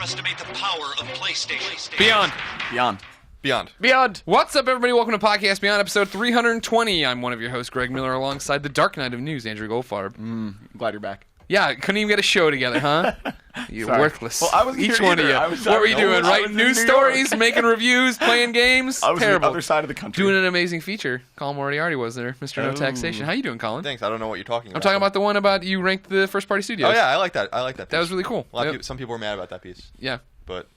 underestimate the power of PlayStation. Beyond. What's up, everybody? Welcome to Podcast Beyond, episode 320. I'm one of your hosts, Greg Miller, alongside the Dark Knight of News, Andrew Goldfarb. Glad you're back. Yeah, couldn't even get a show together, huh? You're worthless. Well, I wasn't Each here one either. of you. What were you doing? Writing news stories, making reviews, playing games? I was Terrible. on the other side of the country. Doing an amazing feature. Colin Moriarty was there, Mr. No Taxation. How you doing, Colin? Thanks. I don't know what you're talking about. I'm talking about the one about you ranked the first-party studios. Oh, yeah, I like that. I like that piece. That was really cool. A lot of people, some people were mad about that piece. Yeah. But,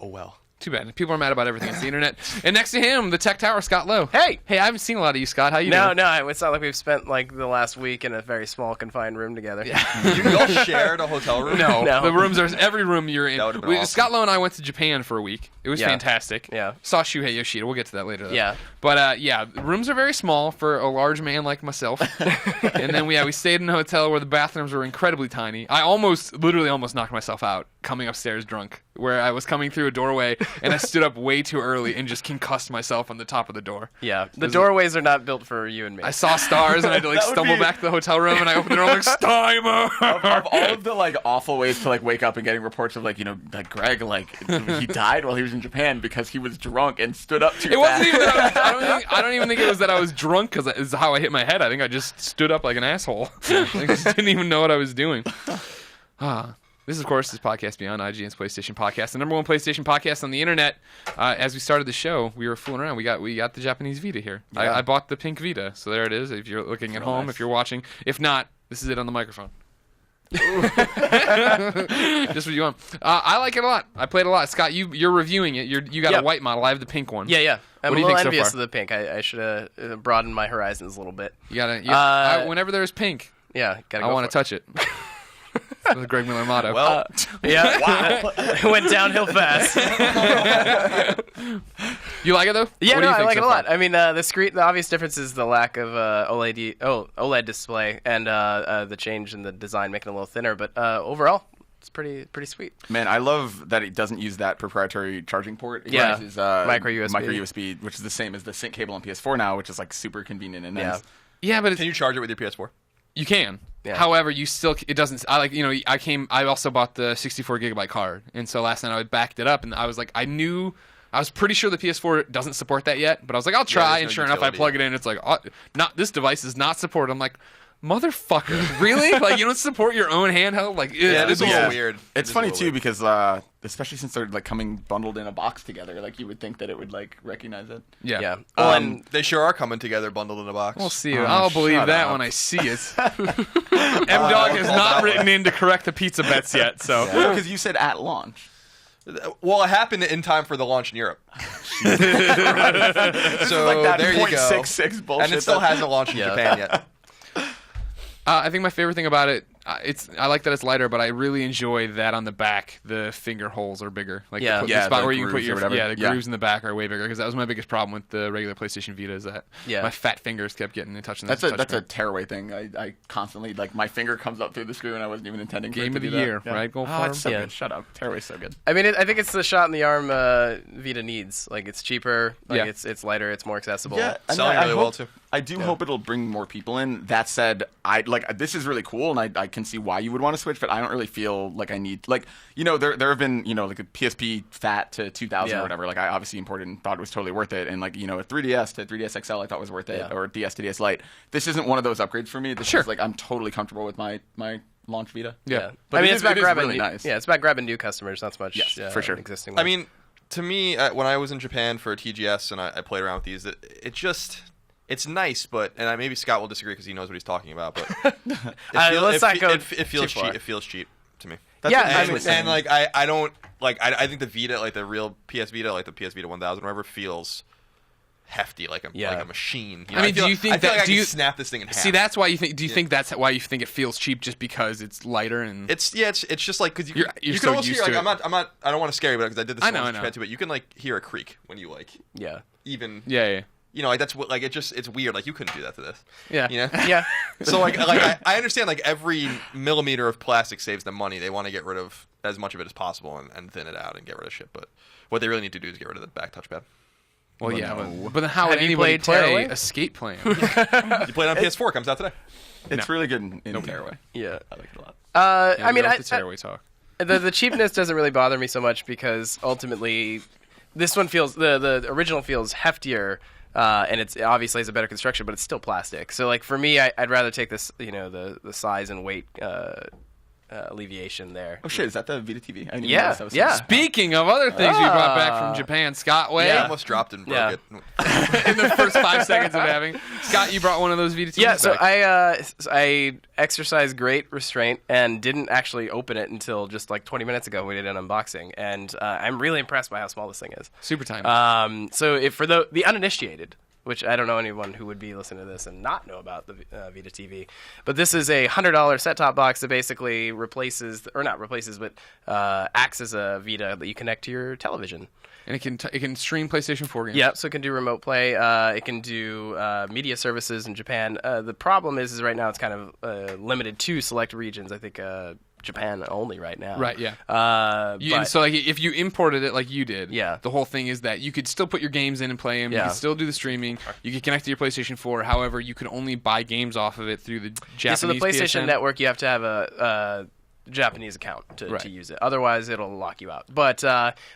oh well. Too bad. People are mad about everything. It's the internet. And next to him, the Tech Tower, Scott Lowe. Hey! Hey, I haven't seen a lot of you, Scott. How you doing? No, it's not like we've spent like the last week in a very small confined room together. Yeah. You all shared a hotel room? No. No. The rooms are every room you're in. That would've been awesome. Scott Lowe and I went to Japan for a week. It was Yeah. fantastic. Yeah. Saw Shuhei Yoshida. We'll get to that later, though. Yeah. But, yeah, the rooms are very small for a large man like myself. And then, we stayed in a hotel where the bathrooms were incredibly tiny. I literally almost knocked myself out coming upstairs drunk, where I was coming through a doorway, and I stood up way too early and just concussed myself on the top of the door. Yeah. The doorways are not built for you and me. I saw stars, and I had to, That would stumble be- back to the hotel room, and I opened the door, I'm like, Steimer! Of all of the awful ways to wake up and getting reports of Greg he died while he was in Japan because he was drunk and stood up too It wasn't fast. even that I don't even think it was that I was drunk because is how I hit my head. I think I just stood up like an asshole. I just didn't even know what I was doing. This, of course, is Podcast Beyond, IGN's PlayStation podcast, the number one PlayStation podcast on the internet. As we started the show, we were fooling around. We got the Japanese Vita here. Yeah. I bought the pink Vita, so there it is. If you're looking at home, nice. if you're watching, if not, this is it on the microphone. Just what you want. I like it a lot. I played a lot. Scott, you're reviewing it. You got Yeah. a white model. I have the pink one. Yeah. I'm What do a you little think so envious far? of the pink. I should have broadened my horizons a little bit. You gotta. Whenever there's pink, Yeah, gotta go I want to touch it. That's the Greg Miller motto. Well, Yeah. Wow. It went downhill fast. You like it though? Yeah, What do you I think like so it a lot. far? I mean, the obvious difference is the lack of OLED display and the change in the design, making it a little thinner. But overall, it's pretty sweet. Man, I love that it doesn't use that proprietary charging port. It Yeah. uses Micro USB. Micro USB, which is the same as the sync cable on PS4 now, which is super convenient and nice. Yeah, but can you charge it with your PS4? you can. Yeah. However, it doesn't. I also bought the 64 gigabyte card, and so last night I backed it up, and I was like, I was pretty sure the PS4 doesn't support that yet, but I was like, I'll try, there's and no sure enough, I utility. plug it in, it's like, this device is not supported. I'm like, motherfucker, really? You don't support your own handheld? Yeah, this is a Yeah. little weird. It's This is funny a little too weird. because especially since they're coming bundled in a box together, you would think that it would recognize it. Yeah. Well, and They sure are coming together bundled in a box. We'll see. Oh, I'll believe shut that up. when I see it. M-Dog has not written in to correct the pizza bets yet, so. Because you said at launch. Well, it happened in time for the launch in Europe. So that there you go. 0.66 bullshit. And it still hasn't launched in Japan yet. I think my favorite thing about it, I like that it's lighter, but I really enjoy that on the back, the finger holes are bigger. The spot the where you can put grooves or your whatever. the grooves in the back are way bigger because that was my biggest problem with the regular PlayStation Vita is that my fat fingers kept getting and touching. That's a tearaway thing. I constantly my finger comes up through the screw and I wasn't even intending for it Game to of the do that. year, Yeah. right? Go Oh, Farm. it's so Yeah. good. Shut up. Tearaway's so good. I mean, I think it's the shot in the arm Vita needs. It's cheaper. Yeah. It's lighter. It's more accessible. Yeah, and Selling I really well hope- too. I do hope it'll bring more people in. That said, this is really cool, and I can see why you would want to switch, but I don't really feel like I need there have been a PSP Fat to 2000 or whatever. I obviously imported and thought it was totally worth it, and a 3DS to 3DS XL I thought was worth it, or DS to DS Lite. This isn't one of those upgrades for me. This is I'm totally comfortable with my launch Vita. Yeah. But I mean, it it's is- about it is grabbing really nice. Yeah, it's about grabbing new customers, not so much Yes, for sure. existing I ones. mean, to me, when I was in Japan for TGS and I played around with these, it's nice, but maybe Scott will disagree because he knows what he's talking about. But let's not go it feels too far. cheap. It feels cheap to me. That's Yeah, what I I'm mean, saying. And I don't I think the Vita, the real PS Vita, the PS Vita 1000, whatever, feels hefty, like a machine. I mean, do you think I feel that- like do I you- can snap this thing in half? See, that's why you think. Do you think that's why you think it feels cheap just because it's lighter and? It's just because you You're can so almost used hear to it. I don't want to scare you, because I did this I in know. Japan too, but you can hear a creak when you yeah. even Yeah. that's what it's weird, you couldn't do that to this. Yeah. Yeah. So I understand every millimeter of plastic saves them money. They want to get rid of as much of it as possible and thin it out and get rid of shit. But what they really need to do is get rid of the back touchpad. Well, Well, yeah, no. but then how would Have you anybody played play Tearaway? Escape Plan? You play it on PS4. It comes out today. It's really good in No Tearaway. Yeah. I like it a lot. I mean, the Tearaway talk. the cheapness doesn't really bother me so much because ultimately, this one feels the original feels heftier. And it's obviously has a better construction, but it's still plastic. So like for me, I'd rather take this, the size and weight alleviation there. Oh shit, is that the Vita TV? I didn't Yeah, realize that was yeah. Speaking of other things you brought back from Japan, Scott Way, I almost dropped and broke it. in the first 5 seconds of having. Scott, you brought one of those Vita TVs Yeah, so back. I exercised great restraint and didn't actually open it until just like 20 minutes ago. We did an unboxing, and I'm really impressed by how small this thing is. Super tiny. So if for the uninitiated, which I don't know anyone who would be listening to this and not know about the Vita TV, but this is a $100 set-top box that basically acts as a Vita that you connect to your television. And it can stream PlayStation 4 games. Yeah, so it can do remote play. It can do media services in Japan. The problem is right now it's kind of limited to select regions. I think Japan only right now. Right, yeah. But So like, if you imported it like you did, Yeah. the whole thing is that you could still put your games in and play them. You Yeah. could still do the streaming. You could connect to your PlayStation 4. However, you could only buy games off of it through the Japanese yeah, so the PlayStation PSN. Network, you have to have a Japanese account to Right. use it. Otherwise, it'll lock you out. But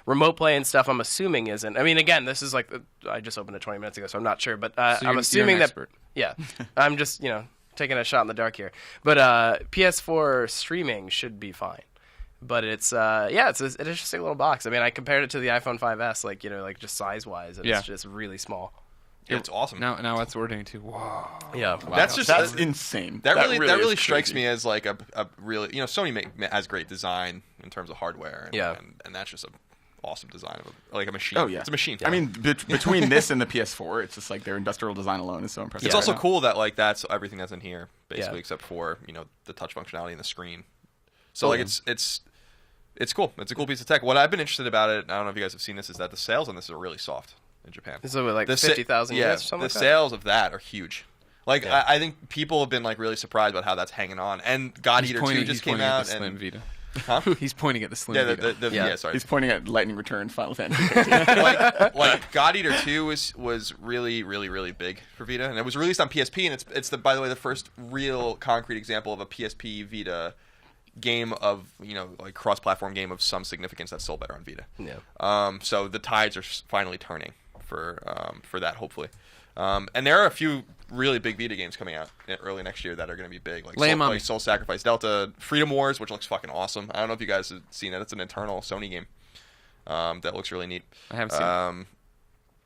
remote play and stuff, I'm assuming isn't. I mean, again, this is like I just opened it 20 minutes ago, so I'm not sure. But I'm assuming an that. expert. Yeah, I'm just taking a shot in the dark here. But PS4 streaming should be fine. But it's it's an interesting little box. I mean, I compared it to the iPhone 5S, like just size wise, and Yeah. it's just really small. Yeah, it's awesome. Now that's what we're doing too. Whoa. Yeah, That's insane. That really is strikes crazy. me as like a really Sony has great design in terms of hardware. And, Yeah. and that's just a awesome design of a machine. Oh yeah, it's a machine. I mean, between this and the PS4, it's just like their industrial design alone is so impressive. It's right also now. cool that like that's everything that's in here basically, Yeah. except for the touch functionality and the screen. So like it's cool. It's a cool piece of tech. What I've been interested about it, I don't know if you guys have seen this, is that the sales on this are really soft in Japan. So like The 50,000 units or something the like that? sales of that are huge. Like Yeah. I think people have been like really surprised about how that's hanging on. And God Eater 2 just came out. At the Slim Vita. Huh? He's pointing at the Slim Yeah, Vita. Yeah. sorry. He's pointing at Lightning Return, Final Fantasy. like God Eater 2 was really, really, really big for Vita, and it was released on PSP, and it's by the way the first real concrete example of a PSP Vita game of like cross-platform game of some significance that's sold better on Vita. Yeah. So the tides are finally turning for that, hopefully. And there are a few really big Vita games coming out early next year that are going to be big, like Soul Sacrifice Delta, Freedom Wars, which looks fucking awesome. I don't know if you guys have seen it. It's an internal Sony game that looks really neat. I haven't seen it.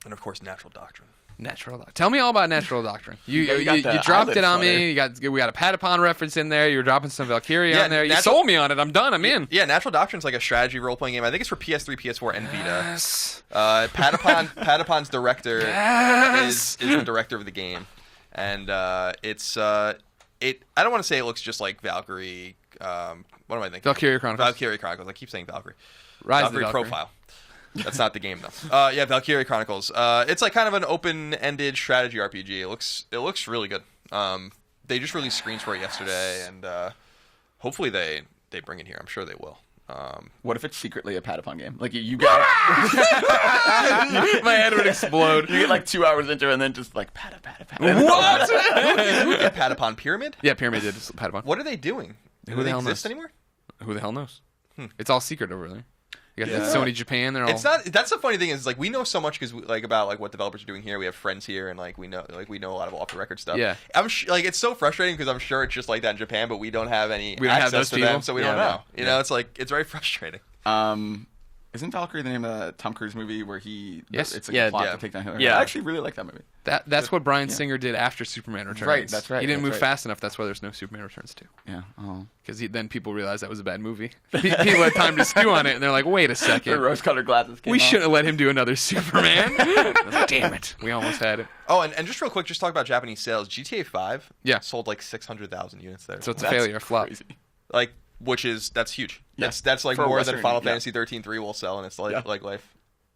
And of course, Natural Doctrine. Natural Doctrine. Tell me all about Natural Doctrine. You got the dropped it on eyelid me. We got a Patapon reference in there. You were dropping some Valkyria Yeah, on there. You Natural- sold me on it. I'm done. I'm in. Yeah, Natural Doctrine's like a strategy role-playing game. I think it's for PS3, PS4, and Vita. Yes. Patapon's director Yes. is the director of the game, and it's I don't want to say it looks just like Valkyrie. What am I thinking? Valkyria Chronicles. Valkyria Chronicles. I keep saying Valkyrie. Rise of the Valkyrie Valkyrie. Profile. That's not the game though. Yeah, Valkyria Chronicles. It's like kind of an open-ended strategy RPG. It looks really good. They just released screens for it yesterday, and hopefully they bring it here. I'm sure they will. What if it's secretly a Patapon game? Like you get My head would explode. you get like 2 hours into it and then just like Pata. What? Yeah, Patapon Pyramid. Yeah, Pyramid did Patapon. What are they doing? Do Who the they hell exist knows? anymore? Who the hell knows? It's all secret over there. You got Yeah. Sony Japan. They're all. It's not. That's the funny thing is like we know so much because about like what developers are doing here. We have friends here, and we know a lot of off the record stuff. Yeah. It's so frustrating because I'm sure it's just like that in Japan, but we don't have any We don't have access those to them, people? so we Yeah, don't know. no. You know, it's very frustrating. Isn't Valkyrie the name of the Tom Cruise movie where he? Yes. It's like Yeah, a plot yeah. to take down Hitler. Yeah. I actually really like that movie. That's what Bryan Singer did after Superman Returns. Right, that's right, He didn't that's move right. fast enough. That's why there's no Superman Returns 2. Yeah. Oh. Because then people realized that was a bad movie. People had time to stew on it, and they're like, wait a The second. rose-colored glasses. Came We off. shouldn't have let him do another Superman. Damn it. We almost had it. Oh, and just real quick, just talk about Japanese sales. GTA 5 Yeah. sold like 600,000 units there. So it's a That's failure, a flop. crazy. like that's huge. Yeah. That's like For a more Western, than Final yeah. Fantasy 13-3 will sell in its Yeah. life. Like,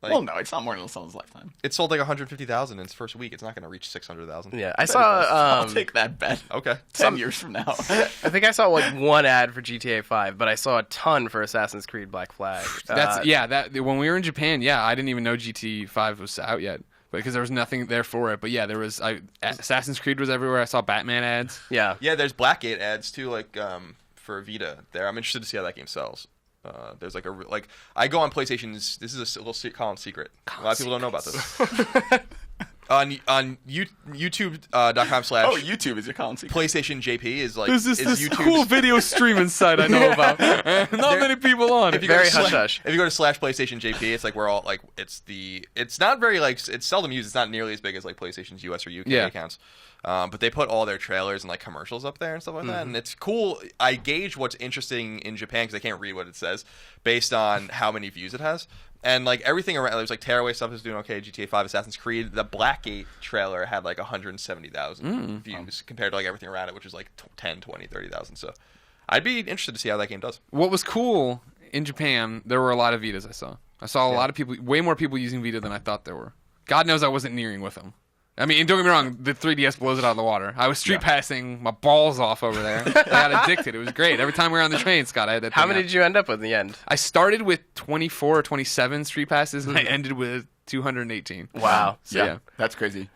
Well, no, it's not more than someone's lifetime. it sold like 150,000 in its first week. It's not going to reach 600,000. Yeah, I I'll saw. take that bet. Okay. 10 years from now. I think I saw like one ad for GTA 5, but I saw a ton for Assassin's Creed Black Flag. That when we were in Japan, I didn't even know GT 5 was out yet. Because there was nothing there for it. But yeah, there was Assassin's Creed was everywhere. I saw Batman ads. Yeah. Yeah, there's Blackgate ads too, like for Vita. There, I'm interested to see how that game sells. There's like I go on PlayStation's. This is a little Colin's secret. A lot of people don't know about this. On YouTube.com/ Oh, YouTube is your Colin's secret. PlayStation JP is like There's this YouTube's cool video streaming site I know about. Not many people on it. Very hush-hush. If you go to /PlayStation JP, it's like we're all like it's not very like it's seldom used. It's not nearly as big as like PlayStation's US or UK accounts. But they put all their trailers and like commercials up there and stuff like that, and it's cool. I gauge what's interesting in Japan because I can't read what it says based on how many views it has. And like everything around, there's like Tearaway stuff is doing okay. GTA 5, Assassin's Creed, the Blackgate trailer had like 170,000 views compared to like everything around it, which is like 10, 20, 30,000. So I'd be interested to see how that game does. What was cool in Japan, there were a lot of Vitas I saw. I saw a lot of people, way more people using Vita than I thought there were. God knows I wasn't nearing with them. I mean, don't get me wrong, the 3DS blows it out of the water. I was street passing my balls off over there. I got addicted. It was great. Every time we were on the train, Scott, I had that How thing many out. did you end up with in the end? I started with 24 or 27 street passes, and I ended with 218. Wow. So, yeah. That's crazy.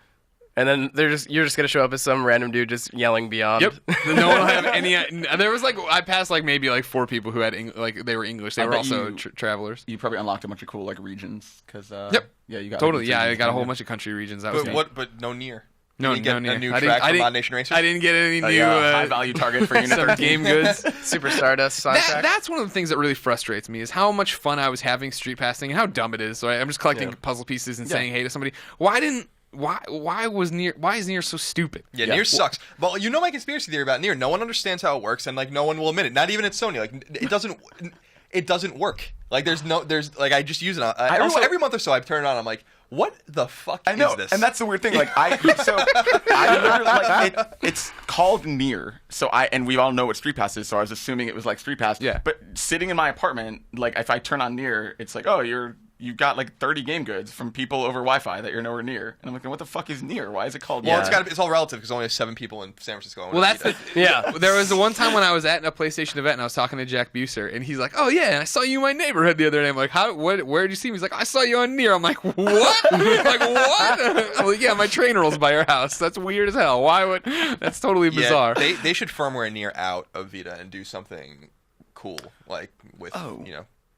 And then you're just gonna show up as some random dude just yelling beyond. Yep. No one will have any. There was like I passed like maybe like 4 people who had they were English. They were also travelers. You probably unlocked a bunch of cool like regions because. Yep. Yeah, you got totally. like, Yeah, I got a whole bunch of country regions. That was neat. But no near. No, you didn't get no, a new I track from didn't- Mod Nation Racers? I didn't get any new high value target for Unit some 13. game goods. Super Stardust soundtrack. That's one of the things that really frustrates me is how much fun I was having street passing and how dumb it is. So I'm just collecting puzzle pieces and saying hey to somebody. Why is Nier so stupid? Yeah, Nier sucks. Well, you know my conspiracy theory about Nier. No one understands how it works, and like no one will admit it. Not even at Sony. Like it doesn't work. Like there's like I just use it. Every month or so I turn it on. I'm like, what the fuck I know, is this? and that's the weird thing. Like I remember, like it's called Nier. So and we all know what Street Pass is. So I was assuming it was like Street Pass. Yeah. But sitting in my apartment, like if I turn on Nier, it's like, oh, you got like 30 game goods from people over Wi-Fi that you're nowhere near, and I'm like, what the fuck is Nier? Why is it called? Well, Nier? it's all relative because only have 7 people in San Francisco. Well, that's There was the one time when I was at a PlayStation event and I was talking to Jack Buser, and he's like, "Oh yeah, and I saw you in my neighborhood the other day." I'm like, where did you see me? He's like, "I saw you on Nier." I'm like, "What?" Like what? I'm like, "Yeah, my train rolls by your house." That's weird as hell. Why would? That's totally bizarre. They should firmware Nier out of Vita and do something cool like with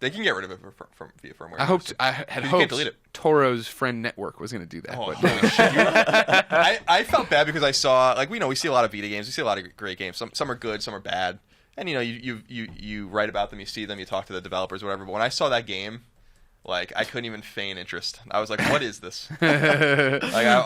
They can get rid of it via firmware. I had You hoped can't delete it. Toro's Friend Network was going to do that. Oh, but I felt bad because I saw we see a lot of Vita games. We see a lot of great games. Some are good, some are bad. And you write about them, you see them, you talk to the developers, whatever. But when I saw that game, like I couldn't even feign interest. I was like, "What is this?" I'm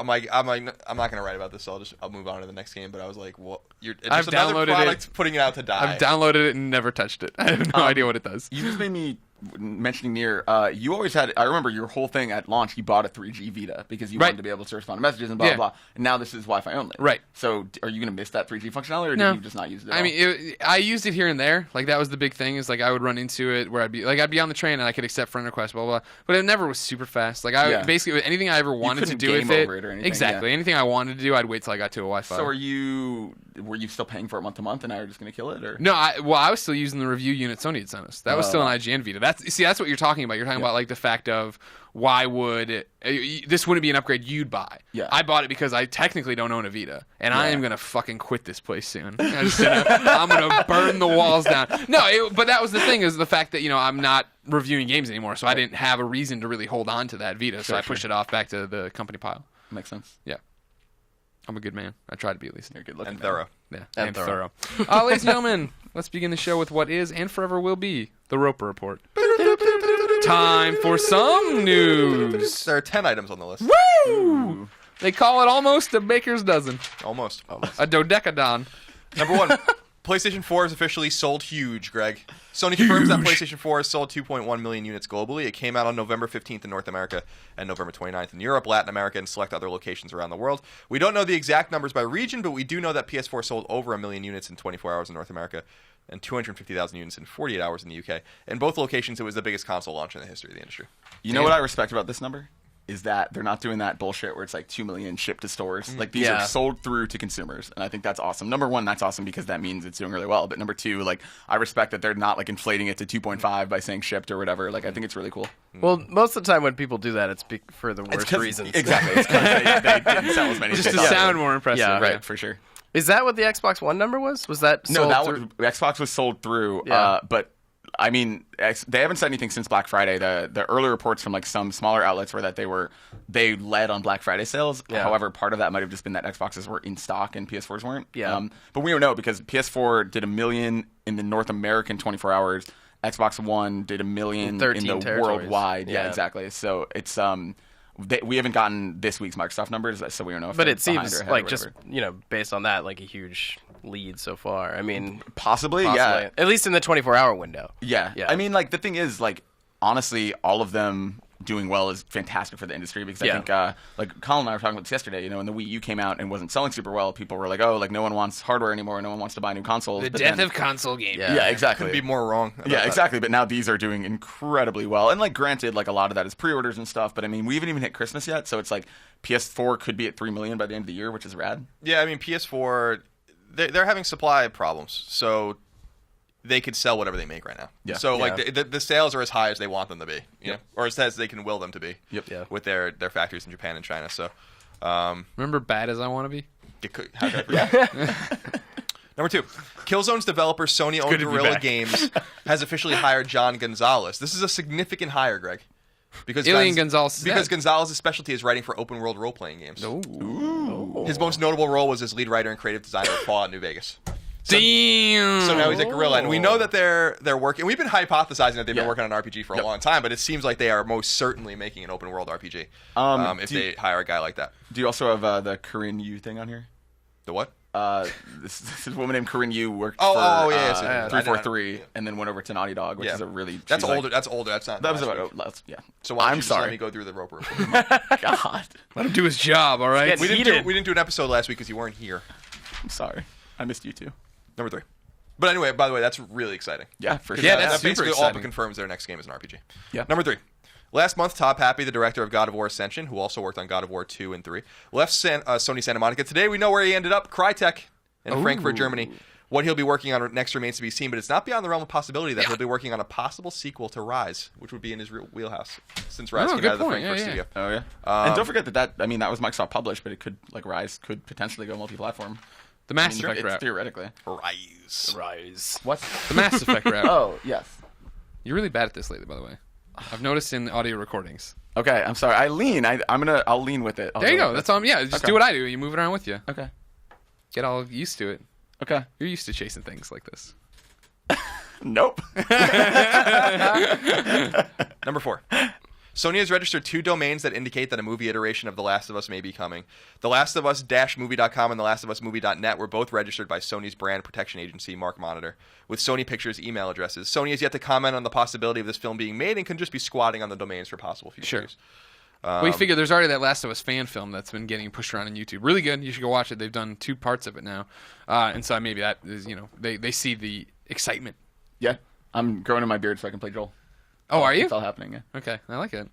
not gonna write about this. So I'll move on to the next game. But I was like, "What? It's just another product putting it out to die." I've downloaded it and never touched it. I have no idea what it does. You just made me mentioning Nier. You always had. I remember your whole thing at launch. You bought a 3G Vita because you wanted to be able to respond to messages and blah blah. And now this is Wi-Fi only. Right. So are you going to miss that 3G functionality, or No. did you just not use it? At I all? mean, I used it here and there. Like that was the big thing. Is like I would run into it where I'd be on the train and I could accept friend requests, blah blah. But it never was super fast. Like basically anything I ever wanted to do with game over it or anything, exactly anything I wanted to do, I'd wait till I got to a Wi-Fi. So were you still paying for it month to month, and now you're just going to kill it, or No, I was still using the review unit Sony had sent us. That was still an IGN Vita. That's what you're talking about. You're talking about like the fact of why would this wouldn't be an upgrade you'd buy? Yeah. I bought it because I technically don't own a Vita, and I am gonna fucking quit this place soon. I'm gonna burn the walls down. No, but that was the thing is the fact that I'm not reviewing games anymore, so I didn't have a reason to really hold on to that Vita, so I pushed it off back to the company pile. makes sense? Yeah. I'm a good man. I try to be at least. You're good looking And thorough. Yeah, And thorough. Ladies and gentlemen, let's begin the show with what is and forever will be the Roper Report. Time for some news. There are 10 items on the list. Woo! They call it almost a baker's dozen. Almost. A dodecadon. Number 1. PlayStation 4 is officially sold huge, Greg. Sony confirms that PlayStation 4 has sold 2.1 million units globally. It came out on November 15th in North America and November 29th in Europe, Latin America, and select other locations around the world. We don't know the exact numbers by region, but we do know that PS4 sold over 1 million units in 24 hours in North America and 250,000 units in 48 hours in the UK. In both locations, it was the biggest console launch in the history of the industry. You know what I respect about this number? Is that they're not doing that bullshit where it's like 2 million shipped to stores. Like these are sold through to consumers, and I think that's awesome. Number 1, that's awesome because that means it's doing really well. But number 2, like I respect that they're not like inflating it to 2.5 by saying shipped or whatever. Like I think it's really cool. Well, most of the time when people do that, it's for the worst reasons. Exactly. It's because they didn't sell as many. Just to ships. sound more impressive. Yeah. Right, for sure. Is that what the Xbox One number was? Was that sold No, that through? was Xbox was sold through, Yeah. but I mean, they haven't said anything since Black Friday. The early reports from like some smaller outlets were that they led on Black Friday sales. Yeah. However, part of that might have just been that Xboxes were in stock and PS4s weren't. Yeah. But we don't know because PS4 did 1 million in the North American 24 hours. Xbox One did 1 million in the worldwide. Yeah, exactly. So it's we haven't gotten this week's Microsoft numbers, so we don't know if. But it seems like just based on that, like a huge lead so far. I mean, possibly. Yeah. At least in the 24-hour window. Yeah. I mean, like the thing is, like honestly, all of them doing well is fantastic for the industry because I think, like Colin and I were talking about this yesterday. When the Wii U came out and wasn't selling super well, people were like, "Oh, like no one wants hardware anymore. No one wants to buy new consoles." The death of console gaming. Yeah, exactly. Couldn't be more wrong. Yeah, exactly. But now these are doing incredibly well, and like granted, like a lot of that is pre-orders and stuff. But I mean, we haven't even hit Christmas yet, so it's like PS4 could be at 3 million by the end of the year, which is rad. Yeah, I mean PS4, they're having supply problems, so they could sell whatever they make right now. Yeah. So like the sales are as high as they want them to be, you know, or as they can will them to be. Yep. Yeah. With their factories in Japan and China. So, Remember Bad as I Want to Be? Number 2, Killzone's developer, Sony-owned Guerrilla Games, has officially hired John Gonzalez. This is a significant hire, Greg. Because Gonzalez's specialty is writing for open-world role-playing games. Ooh. His most notable role was as lead writer and creative designer of Fallout New Vegas. Damn. So now he's at Guerrilla, and we know that they're working. We've been hypothesizing that they've been working on an RPG for a long time, but it seems like they are most certainly making an open world RPG. If they hire a guy like that. Do you also have the Corinne Yu thing on here? The what? This woman named Corinne Yu worked for 343, and then went over to Naughty Dog, which is a really that's older. That's older. That's not. That was about So why don't you just sorry. let me go through the Roper. God, let him do his job. All right. We didn't do an episode last week because you weren't here. I'm sorry. I missed you too. Number 3. But anyway, by the way, that's really exciting. Yeah, for sure. Yeah, that's that super basically exciting. all but confirms their next game is an RPG. Yeah. Number 3. Last month, Todd Pappy, the director of God of War Ascension, who also worked on God of War 2 and 3, left Sony Santa Monica. Today, we know where he ended up, Crytek in Frankfurt, Germany. What he'll be working on next remains to be seen, but it's not beyond the realm of possibility that he'll be working on a possible sequel to Rise, which would be in his real wheelhouse, since Rise came out of the Frankfurt studio. Oh, yeah. And don't forget that was Microsoft published, but it could, like, Rise could potentially go multi-platform. The Mass Effect rap. Theoretically. Rise. What? The Mass Effect rap. Oh, yes. You're really bad at this lately, by the way. I've noticed in audio recordings. Okay, I'm sorry. I lean. I'll lean with it. There you go. That's all. Yeah, just do what I do. You move it around with you. Okay. Get all used to it. Okay. You're used to chasing things like this. Nope. Number 4. Sony has registered 2 domains that indicate that a movie iteration of The Last of Us may be coming. The Last of Us-movie.com and The Last of Us Movie.net were both registered by Sony's brand protection agency, Mark Monitor, with Sony Pictures email addresses. Sony has yet to comment on the possibility of this film being made and can just be squatting on the domains for possible future use. Well, you figure there's already that Last of Us fan film that's been getting pushed around on YouTube. Really good. You should go watch it. They've done 2 parts of it now. And so maybe that is, they see the excitement. Yeah. I'm growing in my beard so I can play Joel. Oh, are you? It's all happening, yeah. Okay. I like it.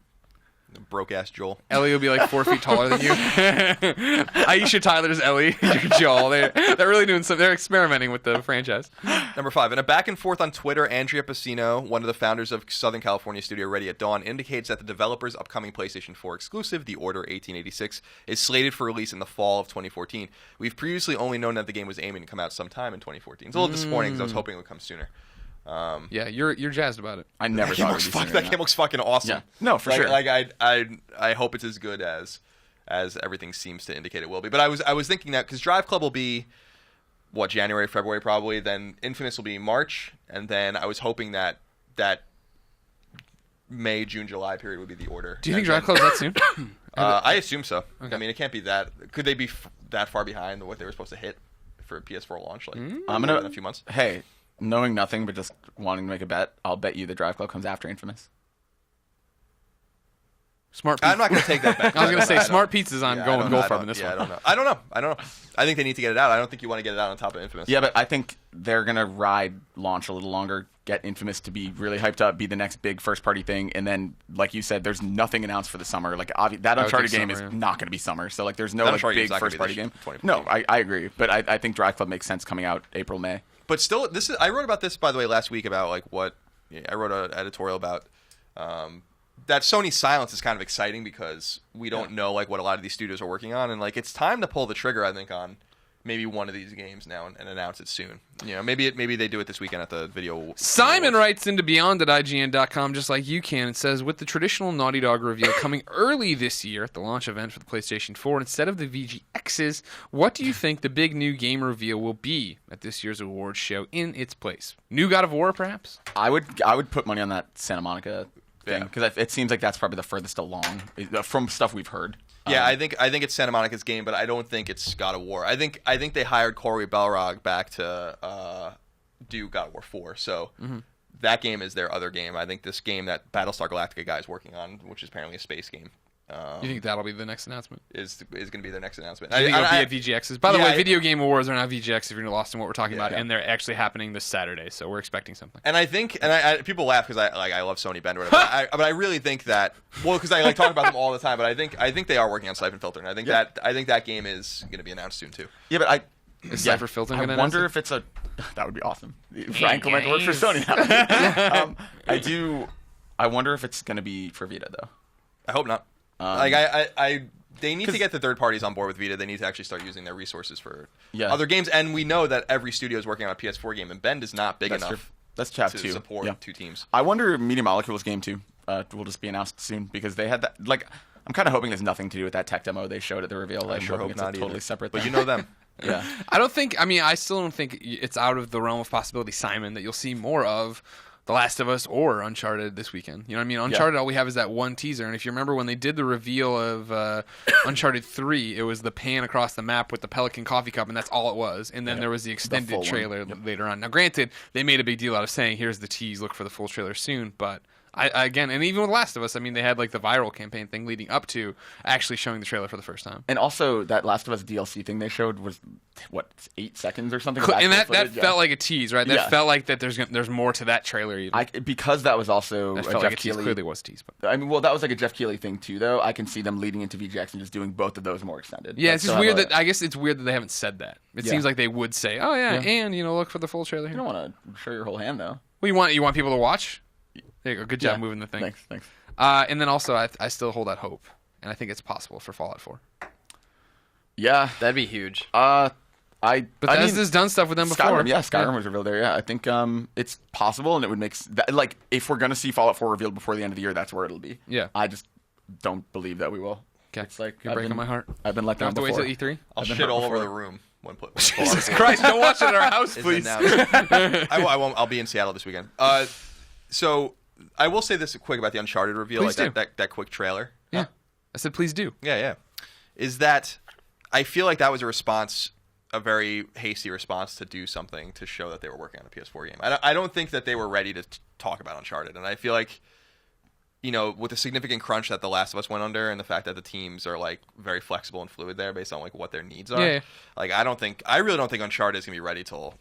Broke-ass Joel. Ellie will be like 4 feet taller than you. Aisha Tyler's Ellie. Joel. They're really doing some. They're experimenting with the franchise. Number 5. In a back and forth on Twitter, Andrea Pacino, one of the founders of Southern California studio Ready at Dawn, indicates that the developer's upcoming PlayStation 4 exclusive, The Order 1886, is slated for release in the fall of 2014. We've previously only known that the game was aiming to come out sometime in 2014. It's a little disappointing because I was hoping it would come sooner. Yeah, you're jazzed about it. I never thought it would be that game looks fucking awesome. Yeah. No, for sure. Like I hope it's as good as everything seems to indicate it will be. But I was thinking that because Drive Club will be January, February probably. Then Infamous will be March, and then I was hoping that May, June, July period would be The Order. Do you think Drive Club's that soon? I assume so. Okay. I mean, it can't be that. Could they be that far behind what they were supposed to hit for a PS4 launch? Like in a few months. Hey. Knowing nothing but just wanting to make a bet, I'll bet you the Drive Club comes after Infamous. Smart Pizza. I'm not going to take that bet. I was going to say Smart Pizza's on going gold farm in this one. I don't know. I think they need to get it out. I don't think you want to get it out on top of Infamous. Yeah, but I think they're going to ride launch a little longer, get Infamous to be really hyped up, be the next big first-party thing, and then, like you said, there's nothing announced for the summer. Like that Uncharted game is not going to be summer, so like there's no big first-party game. No, I agree, but I think Drive Club makes sense coming out April, May. But still, I wrote about this, by the way, last week about like I wrote an editorial about that Sony silence is kind of exciting because we don't know like what a lot of these studios are working on, and like it's time to pull the trigger, I think, on maybe one of these games now and announce it soon. Maybe they do it this weekend at the video. Simon writes into Beyond at IGN.com just like you can. It says, with the traditional Naughty Dog reveal coming early this year at the launch event for the PlayStation 4 instead of the VGXs, what do you think the big new game reveal will be at this year's awards show in its place? New God of War, perhaps? I would put money on that Santa Monica thing because it seems like that's probably the furthest along from stuff we've heard. Yeah, I think it's Santa Monica's game, but I don't think it's God of War. I think they hired Corey Balrog back to do God of War 4, so that game is their other game. I think this game that Battlestar Galactica guy is working on, which is apparently a space game. You think that'll be the next announcement? Is going to be their next announcement. I think it'll be at VGXs. By the way, Video Game Awards are not VGX if you're lost in what we're talking about, and they're actually happening this Saturday, so we're expecting something. And I think, people laugh because I love Sony Bend or whatever, but I really think that, because I talk about them all the time, but I think they are working on Siphon Filter, and I think that game is going to be announced soon too. Yeah, but is Siphon Filter going to announce it? I wonder if it's a. That would be awesome. Frank Clement works for Sony now. I wonder if it's going to be for Vita though. I hope not. They need to get the third parties on board with Vita. They need to actually start using their resources for other games. And we know that every studio is working on a PS4 game, and Bend is not big enough to support two teams. I wonder if Media Molecule's game 2 will just be announced soon because they had that. I'm kind of hoping there's nothing to do with that tech demo they showed at the reveal. I sure hope it's not totally either. Separate. But you know them. Yeah. I still don't think it's out of the realm of possibility, Simon, that you'll see more of The Last of Us or Uncharted this weekend. You know what I mean? Uncharted, all we have is that one teaser. And if you remember when they did the reveal of Uncharted 3, it was the pan across the map with the Pelican coffee cup, and that's all it was. And then there was the extended trailer later on. Now, granted, they made a big deal out of saying, here's the tease, look for the full trailer soon. But again, and even with Last of Us, they had the viral campaign thing leading up to actually showing the trailer for the first time. And also, that Last of Us DLC thing they showed was, 8 seconds or something? And that felt like a tease, right? That felt like that there's more to that trailer even. Because that was also that a felt Jeff like Keighley. Clearly was a tease. But. That was like a Jeff Keighley thing too, though. I can see them leading into VGX and just doing both of those more extended. Yeah, it's just weird I guess it's weird that they haven't said that. It seems like they would say, oh yeah, and look for the full trailer here. You don't want to show your whole hand, though. Well, you want people to watch? There you go. Good job moving the thing. Thanks. And then also, I still hold out hope, and I think it's possible for Fallout 4. Yeah, that'd be huge. Bethesda's done stuff with them before. Skyrim was revealed there. Yeah, I think it's possible, and it would make if we're gonna see Fallout 4 revealed before the end of the year, that's where it'll be. Yeah, I just don't believe that we will. Okay, it's you're breaking my heart. I've been let down before. Have to wait till E3. I'll shit all over the room. Jesus Christ! Don't watch it at our house, please. I won't. I'll be in Seattle this weekend. So I will say this quick about the Uncharted reveal, that quick trailer. Yeah, I said please do. Yeah. Is that I feel like that was a very hasty response to do something to show that they were working on a PS4 game. I don't think that they were ready to talk about Uncharted, and I feel like, with the significant crunch that The Last of Us went under, and the fact that the teams are very flexible and fluid there based on what their needs are. Yeah. I really don't think Uncharted is gonna be ready till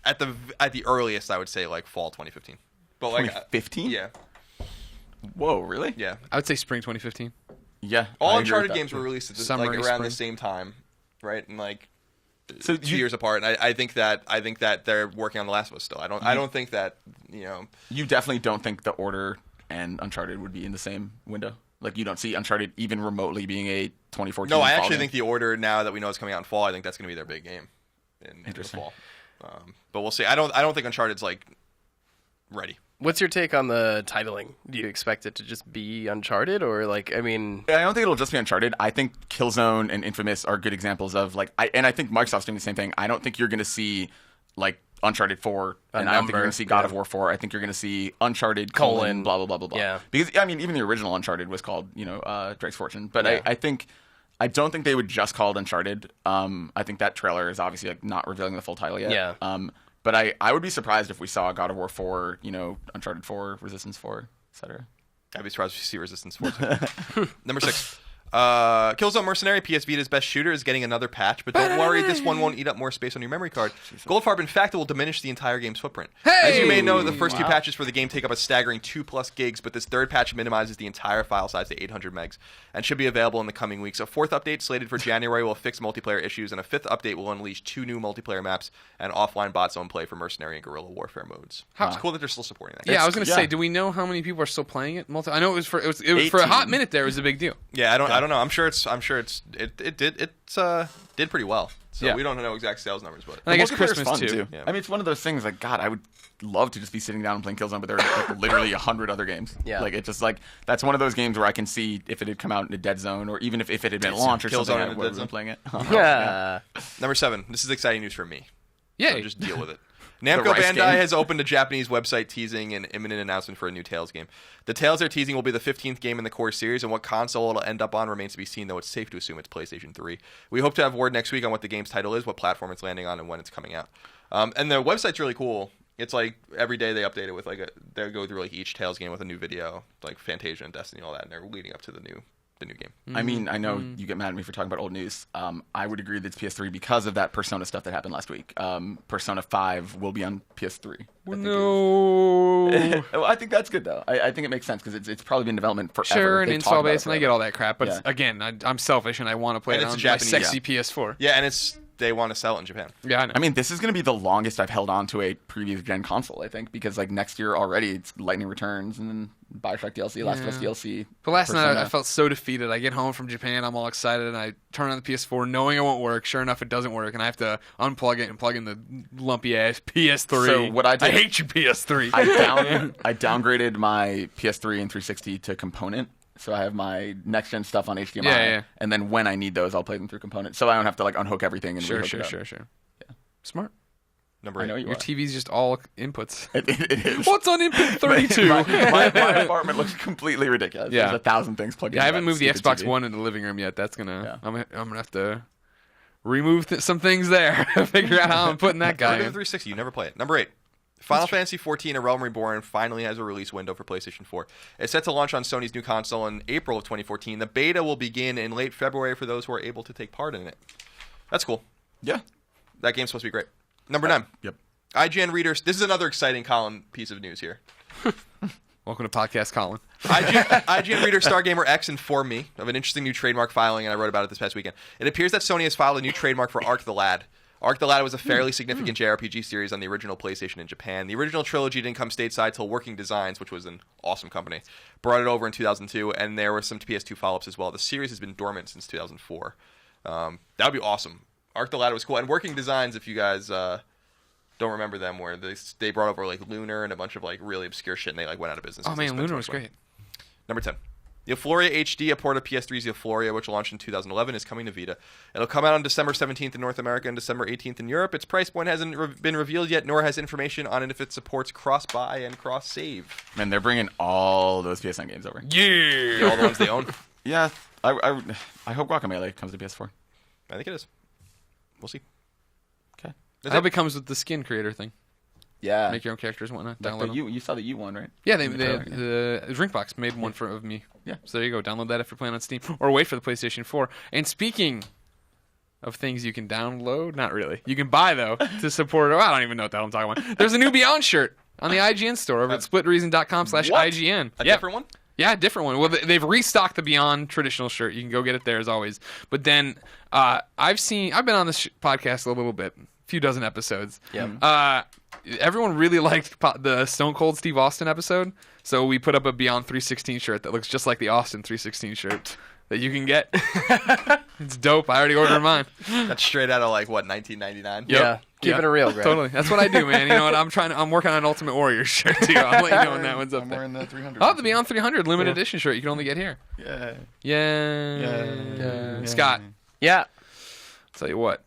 at the earliest. I would say fall 2015. But 2015? Yeah. Whoa, really? Yeah. I would say spring 2015. Yeah. All Uncharted games were released at around the same time, right? And 2 years apart. And I think that they're working on The Last of Us still. I don't think that You definitely don't think The Order and Uncharted would be in the same window? You don't see Uncharted even remotely being a 2014 No, I actually think The Order, now that we know it's coming out in fall, I think that's going to be their big game in the fall. But we'll see. I don't think Uncharted's ready. What's your take on the titling? Do you expect it to just be Uncharted, or I don't think it'll just be Uncharted. I think Killzone and Infamous are good examples of and I think Microsoft's doing the same thing. I don't think you're going to see Uncharted 4, and I don't think you're going to see God of War 4. I think you're going to see Uncharted : blah blah blah blah blah. Yeah. Because even the original Uncharted was called Drake's Fortune, but I don't think they would just call it Uncharted. I think that trailer is obviously not revealing the full title yet. Yeah. But I would be surprised if we saw God of War 4, Uncharted 4, Resistance 4, etc. I'd be surprised if you see Resistance 4 too. Number 6. Killzone Mercenary, PS Vita's best shooter, is getting another patch, but don't worry, this one won't eat up more space on your memory card. Goldfarb, in fact, it will diminish the entire game's footprint. As you may know, the first 2 patches for the game take up a staggering 2+ gigs, but this third patch minimizes the entire file size to 800 megs and should be available in the coming weeks. A 4th update slated for January will fix multiplayer issues, and a 5th update will unleash 2 new multiplayer maps and offline bot zone play for Mercenary and Guerrilla Warfare modes. It's cool that they're still supporting that. Yeah, I was going to say, do we know how many people are still playing it? I know it was for a hot minute there. It was a big deal. Yeah, I don't know. I'm sure it did pretty well. So we don't know exact sales numbers, but I guess Christmas fun too. Yeah. I mean, it's one of those things like, God, I would love to just be sitting down and playing Killzone, but there are like literally 100 other games. Yeah. Like, it's just like, that's one of those games where I can see if it had come out in a dead zone, or even if it had been launched or something, I would have been playing it. Number 7. This is exciting news for me. Yeah. So just deal with it. Namco Bandai has opened a Japanese website teasing an imminent announcement for a new Tales game. The Tales they're teasing will be the 15th game in the core series, and what console it'll end up on remains to be seen, though it's safe to assume it's PlayStation 3. We hope to have word next week on what the game's title is, what platform it's landing on, and when it's coming out. And the website's really cool. It's like every day they update it with they go through like each Tales game with a new video, like Fantasia and Destiny and all that, and they're leading up to the new game. I mean, I know you get mad at me for talking about old news. I would agree that it's PS3 because of that Persona stuff that happened last week. Persona 5 will be on PS3. No. Well, I think that's good, though. I think it makes sense because it's probably been in development forever. Sure, and They've install talked about it base, and I get all that crap. But again, I'm selfish, and I want to play And it it's on a my Japanese- sexy PS4. Yeah, and they want to sell it in Japan. Yeah, I know. I mean, this is going to be the longest I've held on to a previous gen console, I think, because like next year already it's Lightning Returns and then Bioshock DLC, Last of Us DLC. But last night Persona. I felt so defeated. I get home from Japan, I'm all excited, and I turn on the PS4 knowing it won't work. Sure enough, it doesn't work, and I have to unplug it and plug in the lumpy ass PS3. So what I did- I hate you, PS3. I downgraded my PS3 and 360 to component. So I have my next gen stuff on HDMI, and then when I need those, I'll play them through component. So I don't have to like unhook everything and Sure. rehook it up. Yeah. Smart. Number I 8. know you Your are. TV's just all inputs. It is. What's on input 32? my apartment looks completely ridiculous. Yeah. There's 1,000 things plugged in. I haven't moved the Stupid Xbox TV. One into the living room yet. That's gonna. I'm gonna have to remove some things there. Figure out how I'm putting that guy Go to the in. 360. You never play it. Number 8. Final Fantasy XIV: A Realm Reborn finally has a release window for PlayStation 4. It's set to launch on Sony's new console in April of 2014. The beta will begin in late February for those who are able to take part in it. That's cool. Yeah. That game's supposed to be great. Number 9. Yep. IGN readers. This is another exciting Colin piece of news here. Welcome to Podcast Colin. IGN reader Stargamer X informed me of an interesting new trademark filing, and I wrote about it this past weekend. It appears that Sony has filed a new trademark for Ark the Lad. Ark the Lad was a fairly significant JRPG series on the original PlayStation in Japan. The original trilogy didn't come stateside till Working Designs, which was an awesome company, brought it over in 2002, and there were some PS2 follow-ups as well. The series has been dormant since 2004. That would be awesome. Ark the Lad was cool. And Working Designs, if you guys don't remember them, where they brought over like Lunar and a bunch of like really obscure shit, and they like went out of business. Oh man, Lunar was great. Number 10. The Euphoria HD, a port of PS3's Euphoria, which launched in 2011, is coming to Vita. It'll come out on December 17th in North America and December 18th in Europe. Its price point hasn't been revealed yet, nor has information on it if it supports cross-buy and cross-save. Man, they're bringing all those PSN games over. Yeah. All the ones they own. Yeah. I hope Guacamelee comes to PS4. I think it is. We'll see. Okay. I hope it comes with the skin creator thing. Yeah. Make your own characters and whatnot. Like Download them. you saw the U one, right? Yeah, In the trailer, the Drinkbox made one of me. Yeah. So there you go. Download that if you're playing on Steam, or wait for the PlayStation 4. And speaking of things you can download, not really. You can buy though to support. Oh, I don't even know what the hell I'm talking about. There's a new Beyond shirt on the IGN store over at splitreason.com/IGN. A different one? Yeah, different one. Well, they've restocked the Beyond traditional shirt. You can go get it there as always. But then I've been on this podcast a little bit, a few dozen episodes. Yeah. Everyone really liked the Stone Cold Steve Austin episode, so we put up a Beyond 316 shirt that looks just like the Austin 316 shirt that you can get. It's dope. I already ordered mine. That's straight out of like what, 1999? Yep. Yeah. Keeping it real, Greg. Totally. That's what I do, man. You know what? I'm working on an Ultimate Warrior shirt too. I'll let you know when that one's up I'm there. wearing the 300. Oh, the Beyond 300 limited edition shirt you can only get here. Yeah. Yeah. Scott, Yeah. tell you what.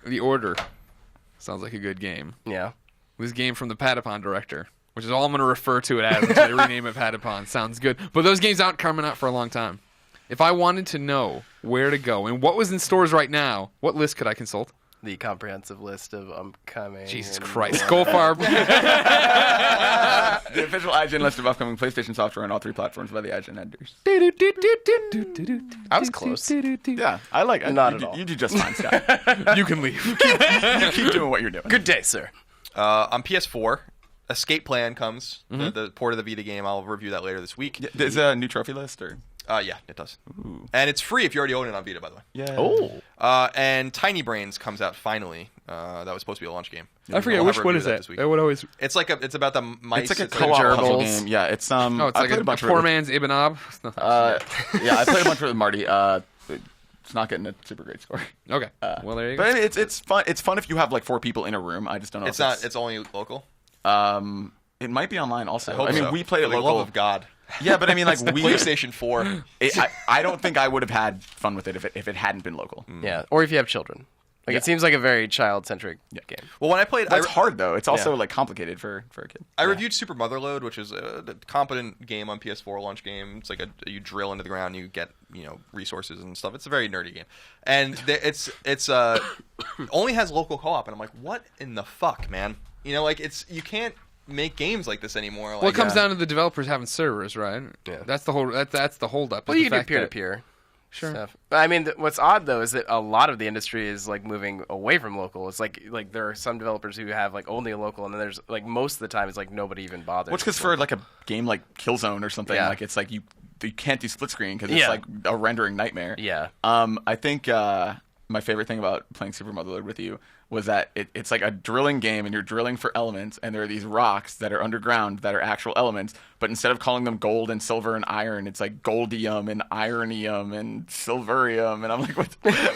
The Order sounds like a good game. Yeah. This game from the Patapon director, which is all I'm going to refer to it as until they rename it Patapon. Sounds good. But those games aren't coming out for a long time. If I wanted to know where to go and what was in stores right now, what list could I consult? The comprehensive list of upcoming. Jesus Christ. Goldfarb. The official IGN list of upcoming PlayStation software on all 3 platforms by the IGN editors. I was close. Yeah, I like it. Not You at do- all. You do just fine, Scott. You can leave. You keep doing what you're doing. Good day, sir. On PS4, Escape Plan comes. The port of the Vita game. I'll review that later this week. Is a new trophy list or? Yeah, it does. And it's free if you already own it on Vita, by the way. Yeah. Oh. And Tiny Brains comes out finally. That was supposed to be a launch game. I forget which one is that. It would always. It's about the mice. It's like a co-op puzzle game. Yeah, it's Oh, it's like a poor man's Ibn Ab. Yeah, I played a bunch with Marty. It's not getting a super great score. Okay. Well, there you go. But it's fun. It's fun if you have like 4 people in a room. I just don't know. It's not. It's only local. It might be online also. I mean, we played it local. For the love of God. Yeah, but I mean, like PlayStation 4. I don't think I would have had fun with it if it hadn't been local. Yeah, or if you have children. Like it seems like a very child-centric game. Well, when I played, it's hard though. It's also like complicated for a kid. I reviewed Super Motherload, which is a competent game on PS4 launch game. It's like you drill into the ground, you get resources and stuff. It's a very nerdy game, and it's only has local co-op, and I'm like, what in the fuck, man? You can't make games like this anymore. Well, it comes down to the developers having servers, right? Yeah, that's the whole. That's the holdup. Well, you can do peer-to-peer. Sure. Stuff. But I mean, what's odd though is that a lot of the industry is like moving away from local. It's like there are some developers who have like only a local, and then there's like most of the time it's like nobody even bothers. Well, it's because for like a game like Killzone or something, like it's like you can't do split screen because it's like a rendering nightmare. Yeah. I think my favorite thing about playing Super Motherload with you was that it's like a drilling game, and you're drilling for elements, and there are these rocks that are underground that are actual elements, but instead of calling them gold and silver and iron, it's like goldium and ironium and silverium, and I'm like,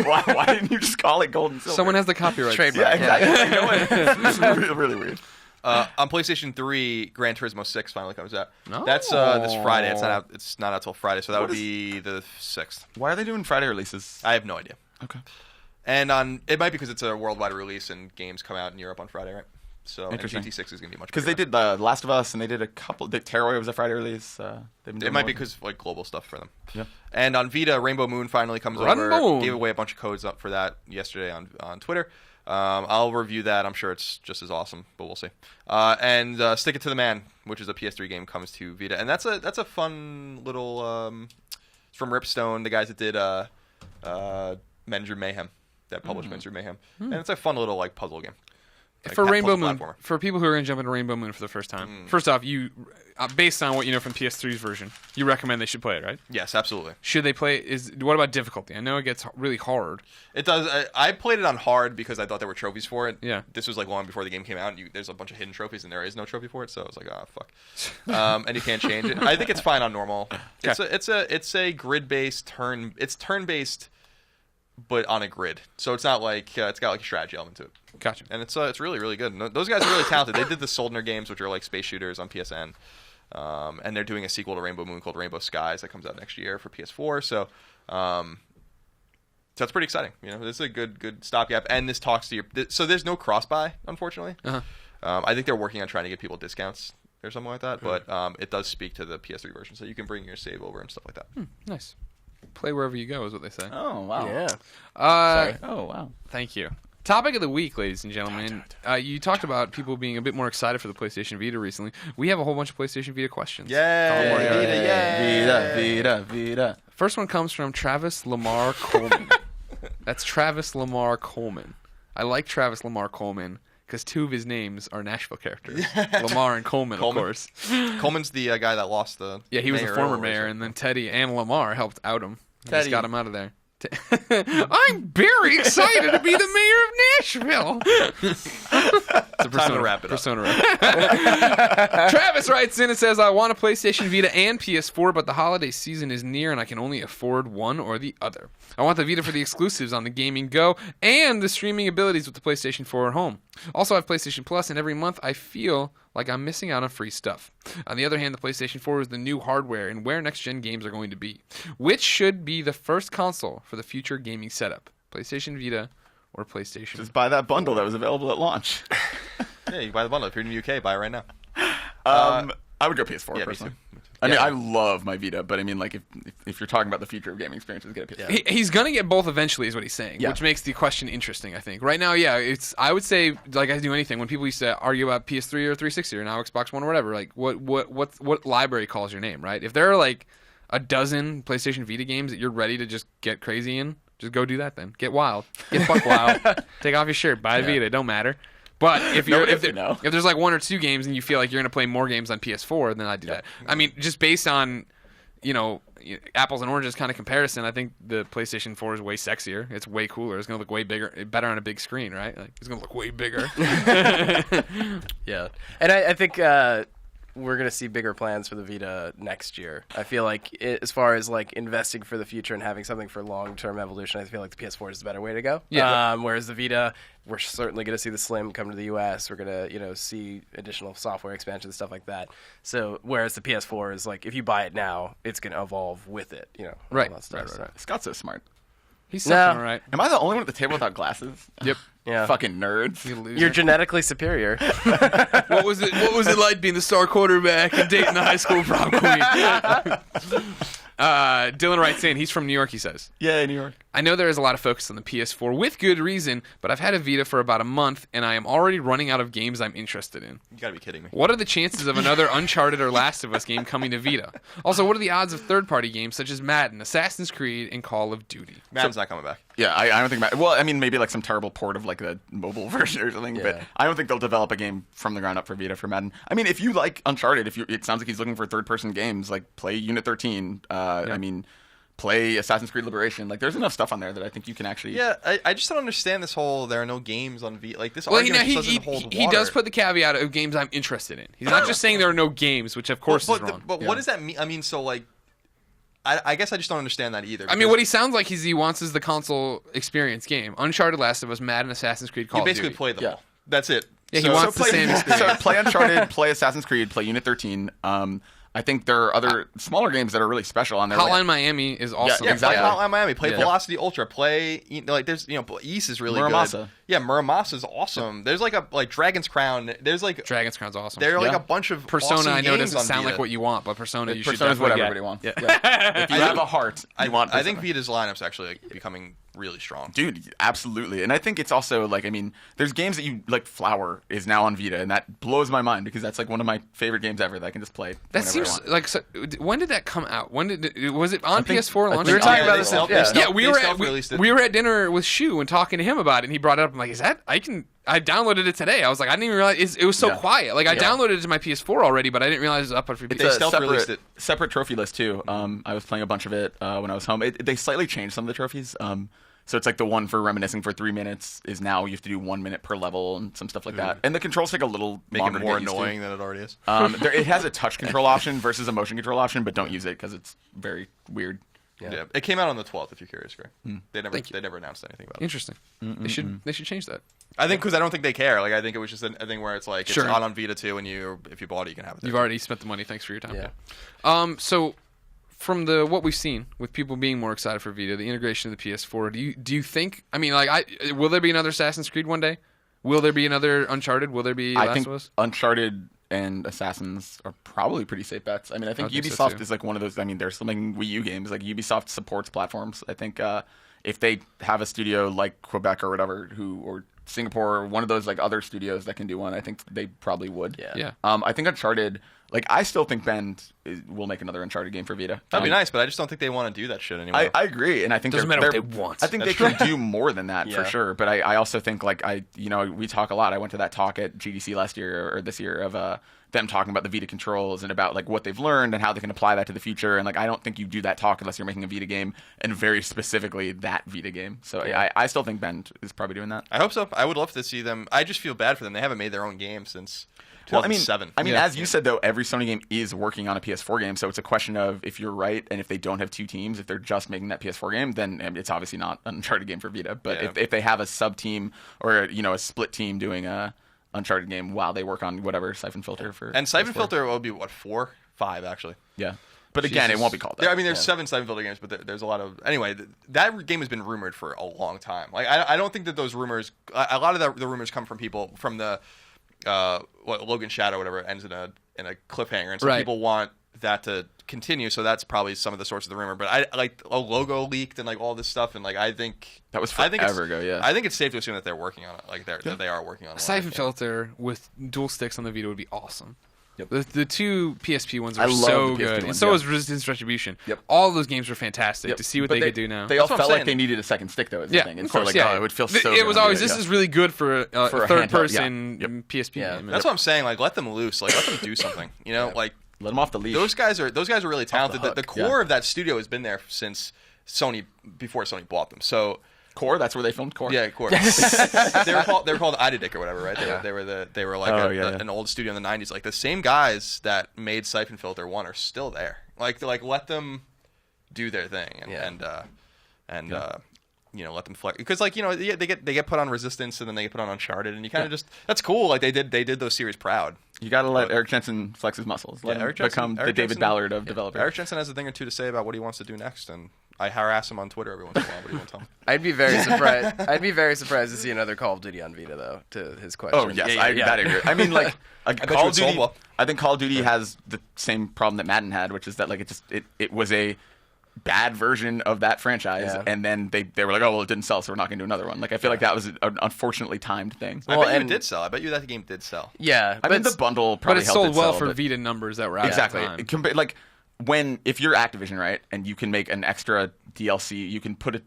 why didn't you just call it gold and silver? Someone has the copyright. Trademark. Yeah, exactly. It's really, really weird. On PlayStation 3, Gran Turismo 6 finally comes out. Oh. That's this Friday. It's not out till Friday, so that would be the 6th. Why are they doing Friday releases? I have no idea. Okay. And it might be because it's a worldwide release and games come out in Europe on Friday, right? So GT6 is going to be much because they did Last of Us and they did a couple. Terror was a Friday release. It might be because like global stuff for them. Yeah. And on Vita, Rainbow Moon finally comes over. Gave away a bunch of codes up for that yesterday on Twitter. I'll review that. I'm sure it's just as awesome, but we'll see. And Stick It to the Man, which is a PS3 game, comes to Vita, and that's a fun little. It's from Ripstone, the guys that did Manager Mayhem. That published Manager Mayhem, and it's a fun little like puzzle game. For Rainbow Moon, for people who are going to jump into Rainbow Moon for the first time, first off, you based on what you know from PS3's version, you recommend they should play it, right? Yes, absolutely. Should they play? What about difficulty? I know it gets really hard. It does. I played it on hard because I thought there were trophies for it. Yeah. This was like long before the game came out. And there's a bunch of hidden trophies, and there is no trophy for it. So I was like, oh fuck. And you can't change it. I think it's fine on normal. Okay. It's a grid based turn. It's turn based, but on a grid. So it's not like it's got like a strategy element to it. Gotcha. And it's really really good. And those guys are really talented. They did the Soldner games, which are like space shooters on PSN. And they're doing a sequel to Rainbow Moon called Rainbow Skies that comes out next year for PS4. So it's pretty exciting. This is a good stopgap. And this talks to your. So there's no cross buy, unfortunately. Uh-huh. I think they're working on trying to get people discounts or something like that. But it does speak to the PS3 version, so you can bring your save over and stuff like that. Nice. Play wherever you go is what they say. Oh wow. Yeah. Sorry. Oh wow. Thank you. Topic of the week, ladies and gentlemen. You talked about people being a bit more excited for the PlayStation Vita recently. We have a whole bunch of PlayStation Vita questions. Vita. First one comes from Travis Lamar Coleman. That's Travis Lamar Coleman. I like Travis Lamar Coleman because two of his names are Nashville characters. Lamar and Coleman, of course. Coleman's the guy that lost the he was the former mayor, and then Teddy and Lamar helped out him. Just got him out of there. I'm very excited to be the mayor of Nashville. It's a Time to wrap it up. Travis writes in and says, I want a PlayStation Vita and PS4, but the holiday season is near and I can only afford one or the other. I want the Vita for the exclusives on the Gaming Go and the streaming abilities with the PlayStation 4 at home. Also, I have PlayStation Plus, and every month I feel like I'm missing out on free stuff. On the other hand, the PlayStation 4 is the new hardware and where next-gen games are going to be. Which should be the first console for the future gaming setup? PlayStation Vita or PlayStation? Just buy that bundle that was available at launch. Yeah, you buy the bundle. If you're in the UK, buy it right now. I would go PS4 personally. I mean, I love my Vita, but I mean, like, if you're talking about the future of gaming experiences, get a PS4. He's going to get both eventually, is what he's saying, which makes the question interesting, I think. Right now, I would say, like I do anything, when people used to argue about PS3 or 360 or now Xbox One or whatever, like, what library calls your name, right? If there are, like, a dozen PlayStation Vita games that you're ready to just get crazy in, just go do that then. Get wild. Get buck wild. Take off your shirt. Buy a Vita. It don't matter. But if there's like one or two games and you feel like you're going to play more games on PS4, then I'd do that. I mean, just based on, apples and oranges kind of comparison. I think the PlayStation 4 is way sexier. It's way cooler. It's gonna look way better on a big screen, right? Like, it's gonna look way bigger. Yeah, and I think we're gonna see bigger plans for the Vita next year. I feel like as far as like investing for the future and having something for long-term evolution, I feel like the PS4 is the better way to go. Yeah. Whereas the Vita, we're certainly gonna see the Slim come to the US. We're gonna see additional software expansion and stuff like that. So whereas the PS4 is like, if you buy it now, it's gonna evolve with it. Right. All that stuff, Right. Scott's so smart. He's something right. Am I the only one at the table without glasses? Yep. Yeah. Fucking nerds. You're genetically superior. What was it like being the star quarterback and dating the high school prom queen? Dylan writes in, he's from New York, he says. Yeah, New York. I know there is a lot of focus on the PS4 with good reason, but I've had a Vita for about a month and I am already running out of games I'm interested in. You gotta be kidding me. What are the chances of another Uncharted or Last of Us game coming to Vita? Also, what are the odds of third-party games such as Madden, Assassin's Creed, and Call of Duty? Madden's not coming back. Yeah, I don't think. Well, I mean, maybe like some terrible port of like the mobile version or something. But I don't think they'll develop a game from the ground up for Vita for Madden. I mean, if you like Uncharted, it sounds like he's looking for third-person games. Like play Unit 13. I mean, play Assassin's Creed Liberation. Like, there's enough stuff on there that I think you can actually. Yeah, I just don't understand this whole there are no games on Vita. Like this well, argument just doesn't hold water. He does put the caveat of games I'm interested in. He's not just saying there are no games, which of course is wrong. But what does that mean? I mean, so like. I guess I just don't understand that either. I mean, what he sounds like he wants is the console experience game. Uncharted, Last of Us, Madden, Assassin's Creed, Call of Duty. You basically play them all. That's it. Yeah, he wants the same experience. So play Uncharted, play Assassin's Creed, play Unit 13. I think there are other smaller games that are really special on there. Hotline Miami is awesome. Yeah, exactly. Play Hotline Miami. Play Velocity Ultra. Play there's East is really Muramasa. good. Yeah, Muramasa is awesome. There's like Dragon's Crown. There's like Dragon's Crown's awesome. There are like a bunch of Persona. awesome I know doesn't games sound on like Vita. what you want, but Persona you should Persona's what definitely everybody wants. Yeah. If you have a heart, you want I Persona. think Vita's lineup's actually like becoming really strong. Dude, absolutely. And I think it's also like, I mean, there's games that you like. Flower is now on Vita, and that blows my mind because that's like one of my favorite games ever that I can just play. That seems like when did that come out? When was it on PS4 launch? We were talking about this. We were at dinner with Shu and talking to him about it, and he brought it up. I'm like, I downloaded it today. I was like, I didn't even realize it was so quiet. Like I downloaded it to my PS4 already, but I didn't realize it was up for They stealth-released it. Separate trophy list too. I was playing a bunch of it when I was home. They slightly changed some of the trophies. So it's like the one for reminiscing for 3 minutes is now you have to do 1 minute per level and some stuff like that. And the controls take a little longer more to get used annoying to. than it already is. It has a touch control option versus a motion control option, but don't use it because it's very weird. Yeah, it came out on the 12th. If you're curious, Greg. They never announced anything about it. Interesting. They should change that. I think because I don't think they care. Like I think it was just a thing where it's like it's on Vita too, and if you bought it, you can have it there. You've already spent the money. Thanks for your time. Yeah. So from what we've seen with people being more excited for Vita, the integration of the PS4, do you think? I mean, will there be another Assassin's Creed one day? Will there be another Uncharted? Will there be Last of Us? Uncharted and Assassins are probably pretty safe bets. I mean, I think Ubisoft is like one of those. I mean, they're still making Wii U games. Like Ubisoft supports platforms. I think if they have a studio like Quebec or whatever, or Singapore, or one of those like other studios that can do one, I think they probably would. Yeah. I think Uncharted. Like, I still think Bend will make another Uncharted game for Vita. That'd be nice, but I just don't think they want to do that shit anymore. I agree, and I think doesn't matter what they want. I think they can do more than that for sure. But I also think we talk a lot. I went to that talk at GDC last year or this year of them talking about the Vita controls and about like what they've learned and how they can apply that to the future. And like, I don't think you do that talk unless you're making a Vita game, and very specifically that Vita game. So I still think Bend is probably doing that. I hope so. I would love to see them. I just feel bad for them. They haven't made their own game since 2007. I mean, as you said though, every Sony game is working on a PS4 game, so it's a question of if you're right, and if they don't have two teams, if they're just making that PS4 game, then it's obviously not an Uncharted game for Vita. But if they have a sub team or a split team doing a Uncharted game while they work on whatever Siphon Filter for Siphon PS4. Filter will be 4, 5 actually. Yeah. But again, it won't be called that. Yeah, I mean, there's 7 Siphon Filter games, but there's a lot of... Anyway, that game has been rumored for a long time. Like, I don't think that those rumors... A lot of the rumors come from people from the... Logan Shadow, whatever, ends in a cliffhanger, and so people want that to continue. So that's probably some of the source of the rumor. But I like a logo leaked and like all this stuff, and like I think that was forever ago. Yeah, I think it's safe to assume that they're working on it. Like that they are working on it. A Siphon Filter with dual sticks on the Vita would be awesome. Yep. The two PSP ones are so good, and so is Resistance Retribution. Yep. All those games were fantastic to see what they could do now. They all felt like they needed a second stick, though. And of course, it would feel so. It was always this is really good for a third-person PSP game. That's what I'm saying. Like, let them loose. Like, let them do something. Like. Let them off the leash. Those guys are really talented. the The core of that studio has been there since before Sony bought them. So Core, that's where they filmed Core. Yeah, Core. they were called Idadick or whatever, right? They were like an old studio in the 90s. Like the same guys that made Siphon Filter 1 are still there. Like let them do their thing and let them flex, because they get put on Resistance and then they get put on Uncharted, and you kind of just, that's cool. Like they did those series proud. You got to let Eric Jensen flex his muscles. Let him become the David Ballard of developers. Eric Jensen has a thing or two to say about what he wants to do next, and I harass him on Twitter every once in a while. What do you want to tell him? I'd be very surprised. I'd be very surprised to see another Call of Duty on Vita, though. To his question. Oh yes, I agree. I mean, like Call of Duty. I think Call of Duty has the same problem that Madden had, which is that like it was a bad version of that franchise, and then they were like, oh well, it didn't sell, so we're not going to do another one. Like I feel like that was an unfortunately timed thing. I bet you it did sell. I bet you that game did sell. Yeah, I mean the bundle probably but it sold well for Vita numbers that were out exactly. at the time. Like if you're Activision, right, and you can make an extra DLC, you can put it,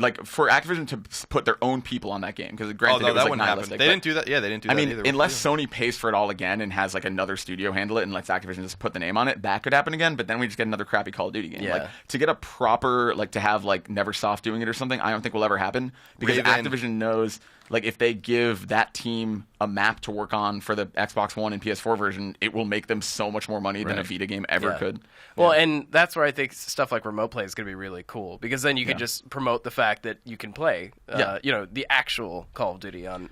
like for Activision to put their own people on that game, because granted it was like nihilistic. They didn't do that. Yeah, they didn't do that either. I mean, unless Sony pays for it all again and has like another studio handle it and lets Activision just put the name on it, that could happen again. But then we just get another crappy Call of Duty game. Yeah. Like to get a proper, like to have like Neversoft doing it or something, I don't think will ever happen, because Activision knows. Like, if they give that team a map to work on for the Xbox One and PS4 version, it will make them so much more money than a Vita game ever could. Well, and that's where I think stuff like remote play is going to be really cool, because then you can just promote the fact that you can play, the actual Call of Duty on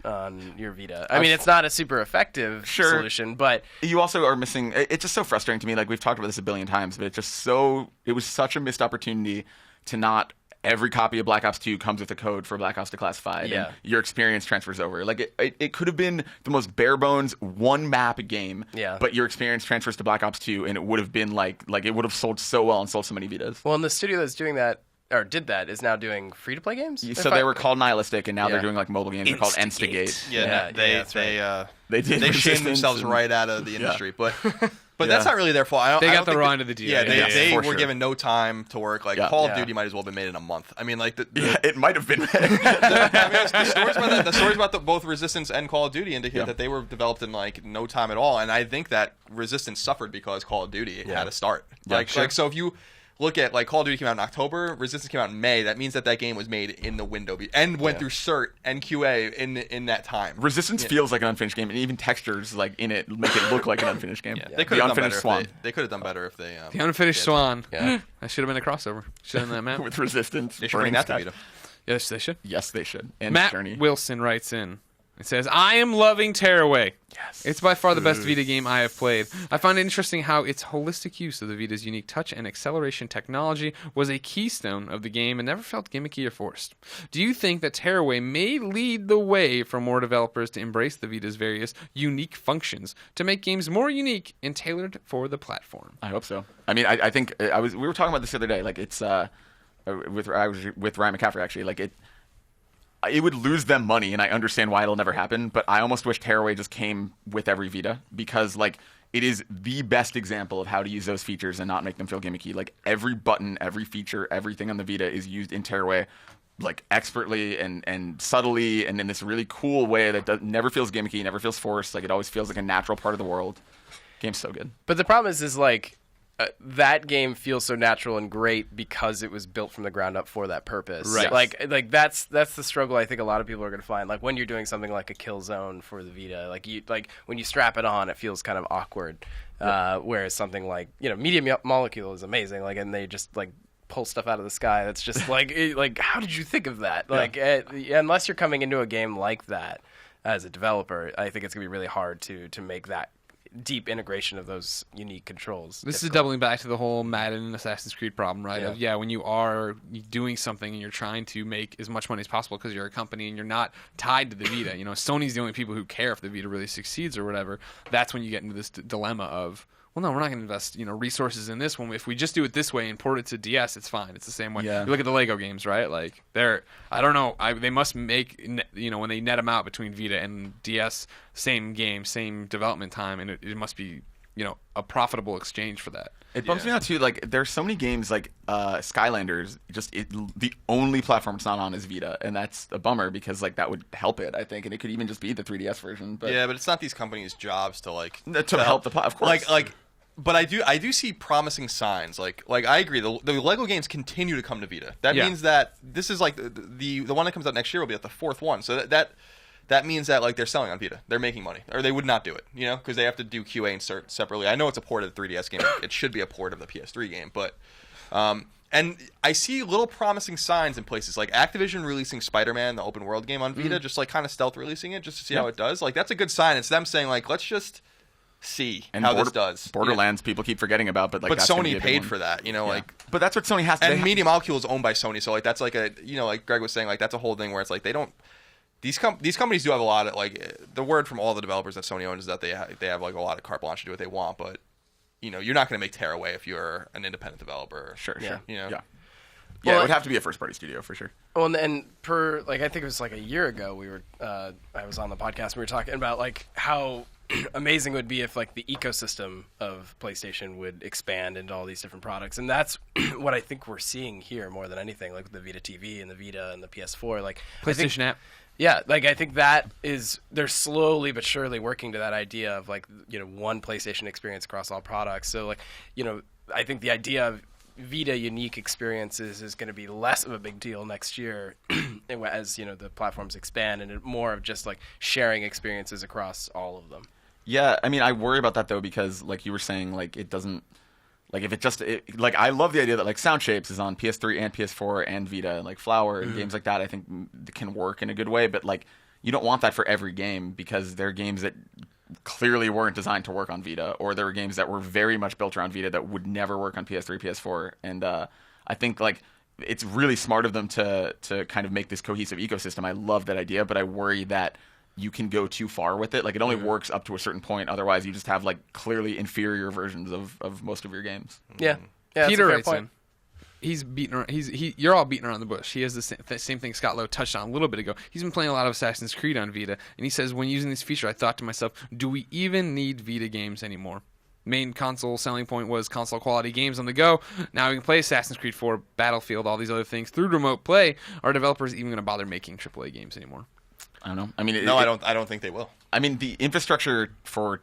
your Vita. I mean, it's not a super effective solution, but you also are missing. It's just so frustrating to me. Like, we've talked about this a billion times, but it was such a missed opportunity to not. Every copy of Black Ops 2 comes with a code for Black Ops Declassified, and your experience transfers over. Like it could have been the most bare bones one map game, but your experience transfers to Black Ops 2, and it would have been like it would have sold so well and sold so many Vitas. Well, and the studio that's doing that or did that is now doing free to play games. So they were called Nihilistic, and now they're doing like mobile games. They're called Instigate. They shamed themselves right out of the industry, but that's not really their fault. They got the raw end of the deal. Yeah, they were given no time to work. Like Call of Duty might as well have been made in a month. I mean, like it might have been. The stories about both Resistance and Call of Duty indicate that they were developed in like no time at all. And I think that Resistance suffered because Call of Duty had a start. So if you look at like Call of Duty came out in October, Resistance came out in May. That means that game was made in the window and went through CERT and QA in that time. Resistance feels like an unfinished game, and even textures like in it make it look like an unfinished game. They could have done better. They could have done better if they. The unfinished Swan. Yeah, that should have been a crossover. Should have done that map with Resistance. They should bring that to Vita. Yes, they should. Yes, they should. And Matt Journey. Wilson writes in. It says, I am loving Tearaway. Yes. It's by far the best Vita game I have played. I find it interesting how its holistic use of the Vita's unique touch and acceleration technology was a keystone of the game and never felt gimmicky or forced. Do you think that Tearaway may lead the way for more developers to embrace the Vita's various unique functions to make games more unique and tailored for the platform? I hope so. I mean, I think we were talking about this the other day. Like, it's I was with Ryan McCaffrey, actually. Like, it would lose them money, and I understand why it'll never happen, but I almost wish Tearaway just came with every Vita, because like it is the best example of how to use those features and not make them feel gimmicky. Like every button, every feature, everything on the Vita is used in Tearaway like expertly and subtly and in this really cool way that never feels gimmicky, never feels forced. Like it always feels like a natural part of the world. Game's so good. But the problem is like that game feels so natural and great because it was built from the ground up for that purpose. Right. Like that's the struggle I think a lot of people are going to find. Like when you're doing something like a Killzone for the Vita, like when you strap it on, it feels kind of awkward. Whereas something like Medium Molecule is amazing. Like and they just like pull stuff out of the sky. That's just like how did you think of that? Like unless you're coming into a game like that as a developer, I think it's going to be really hard to make that deep integration of those unique controls. This is doubling back to the whole Madden and Assassin's Creed problem, right? When you are doing something and you're trying to make as much money as possible because you're a company and you're not tied to the Vita. Sony's the only people who care if the Vita really succeeds or whatever. That's when you get into this dilemma of, well, no, we're not going to invest, resources in this one. If we just do it this way and port it to DS, it's fine. It's the same way. Yeah. You look at the Lego games, right? Like I don't know. They must make, when they net them out between Vita and DS, same game, same development time, and it must be, a profitable exchange for that. It bums me out too. Like there's so many games like Skylanders. The only platform it's not on is Vita, and that's a bummer because like that would help it, I think, and it could even just be the 3DS version. But but it's not these companies' jobs to help the of course. But I do see promising signs. Like I agree. The Lego games continue to come to Vita. That means that this is like the one that comes out next year will be like the fourth one. So that means that like they're selling on Vita. They're making money, or they would not do it, because they have to do QA and cert separately. I know it's a port of the 3DS game. It should be a port of the PS3 game, but and I see little promising signs in places like Activision releasing Spider-Man, the open world game on Vita, just like kind of stealth releasing it just to see how it does. Like that's a good sign. It's them saying like, let's just see how this does. Borderlands, people keep forgetting about, but that's Sony paid for that, like. But that's what Sony has to. And Media Molecule is owned by Sony, so like that's like a like Greg was saying, like that's a whole thing where it's like they don't. These companies do have a lot of like the word from all the developers that Sony owns is that they have like a lot of carte blanche to do what they want, but you're not going to make Tearaway if you're an independent developer. Sure. Yeah. Yeah, it would have to be a first-party studio for sure. Well, and I think it was like a year ago we were I was on the podcast. We were talking about like how amazing it would be if like the ecosystem of PlayStation would expand into all these different products, and that's what I think we're seeing here more than anything. Like with the Vita TV and the Vita and the PS4, like PlayStation app. Yeah, like I think that is they're slowly but surely working to that idea of like one PlayStation experience across all products. So like I think the idea of Vita unique experiences is going to be less of a big deal next year as the platforms expand, and more of just like sharing experiences across all of them. Yeah, I mean I worry about that though, because like you were saying, like it doesn't, like if like I love the idea that like Sound Shapes is on PS3 and PS4 and Vita, and like Flower and games like that I think can work in a good way, but like you don't want that for every game, because there are games that clearly weren't designed to work on Vita, or there were games that were very much built around Vita that would never work on PS3, PS4, and I think like it's really smart of them to kind of make this cohesive ecosystem. I love that idea, but I worry that you can go too far with it. Like it only works up to a certain point. Otherwise, you just have like clearly inferior versions of most of your games. Yeah, Peter writes in. You're all beating around the bush. He has the same thing Scott Lowe touched on a little bit ago. He's been playing a lot of Assassin's Creed on Vita, and he says, when using this feature, I thought to myself, do we even need Vita games anymore? Main console selling point was console quality games on the go. Now we can play Assassin's Creed 4, Battlefield, all these other things through remote play. Are developers even going to bother making AAA games anymore? I don't know. I mean, I don't think they will. I mean, the infrastructure for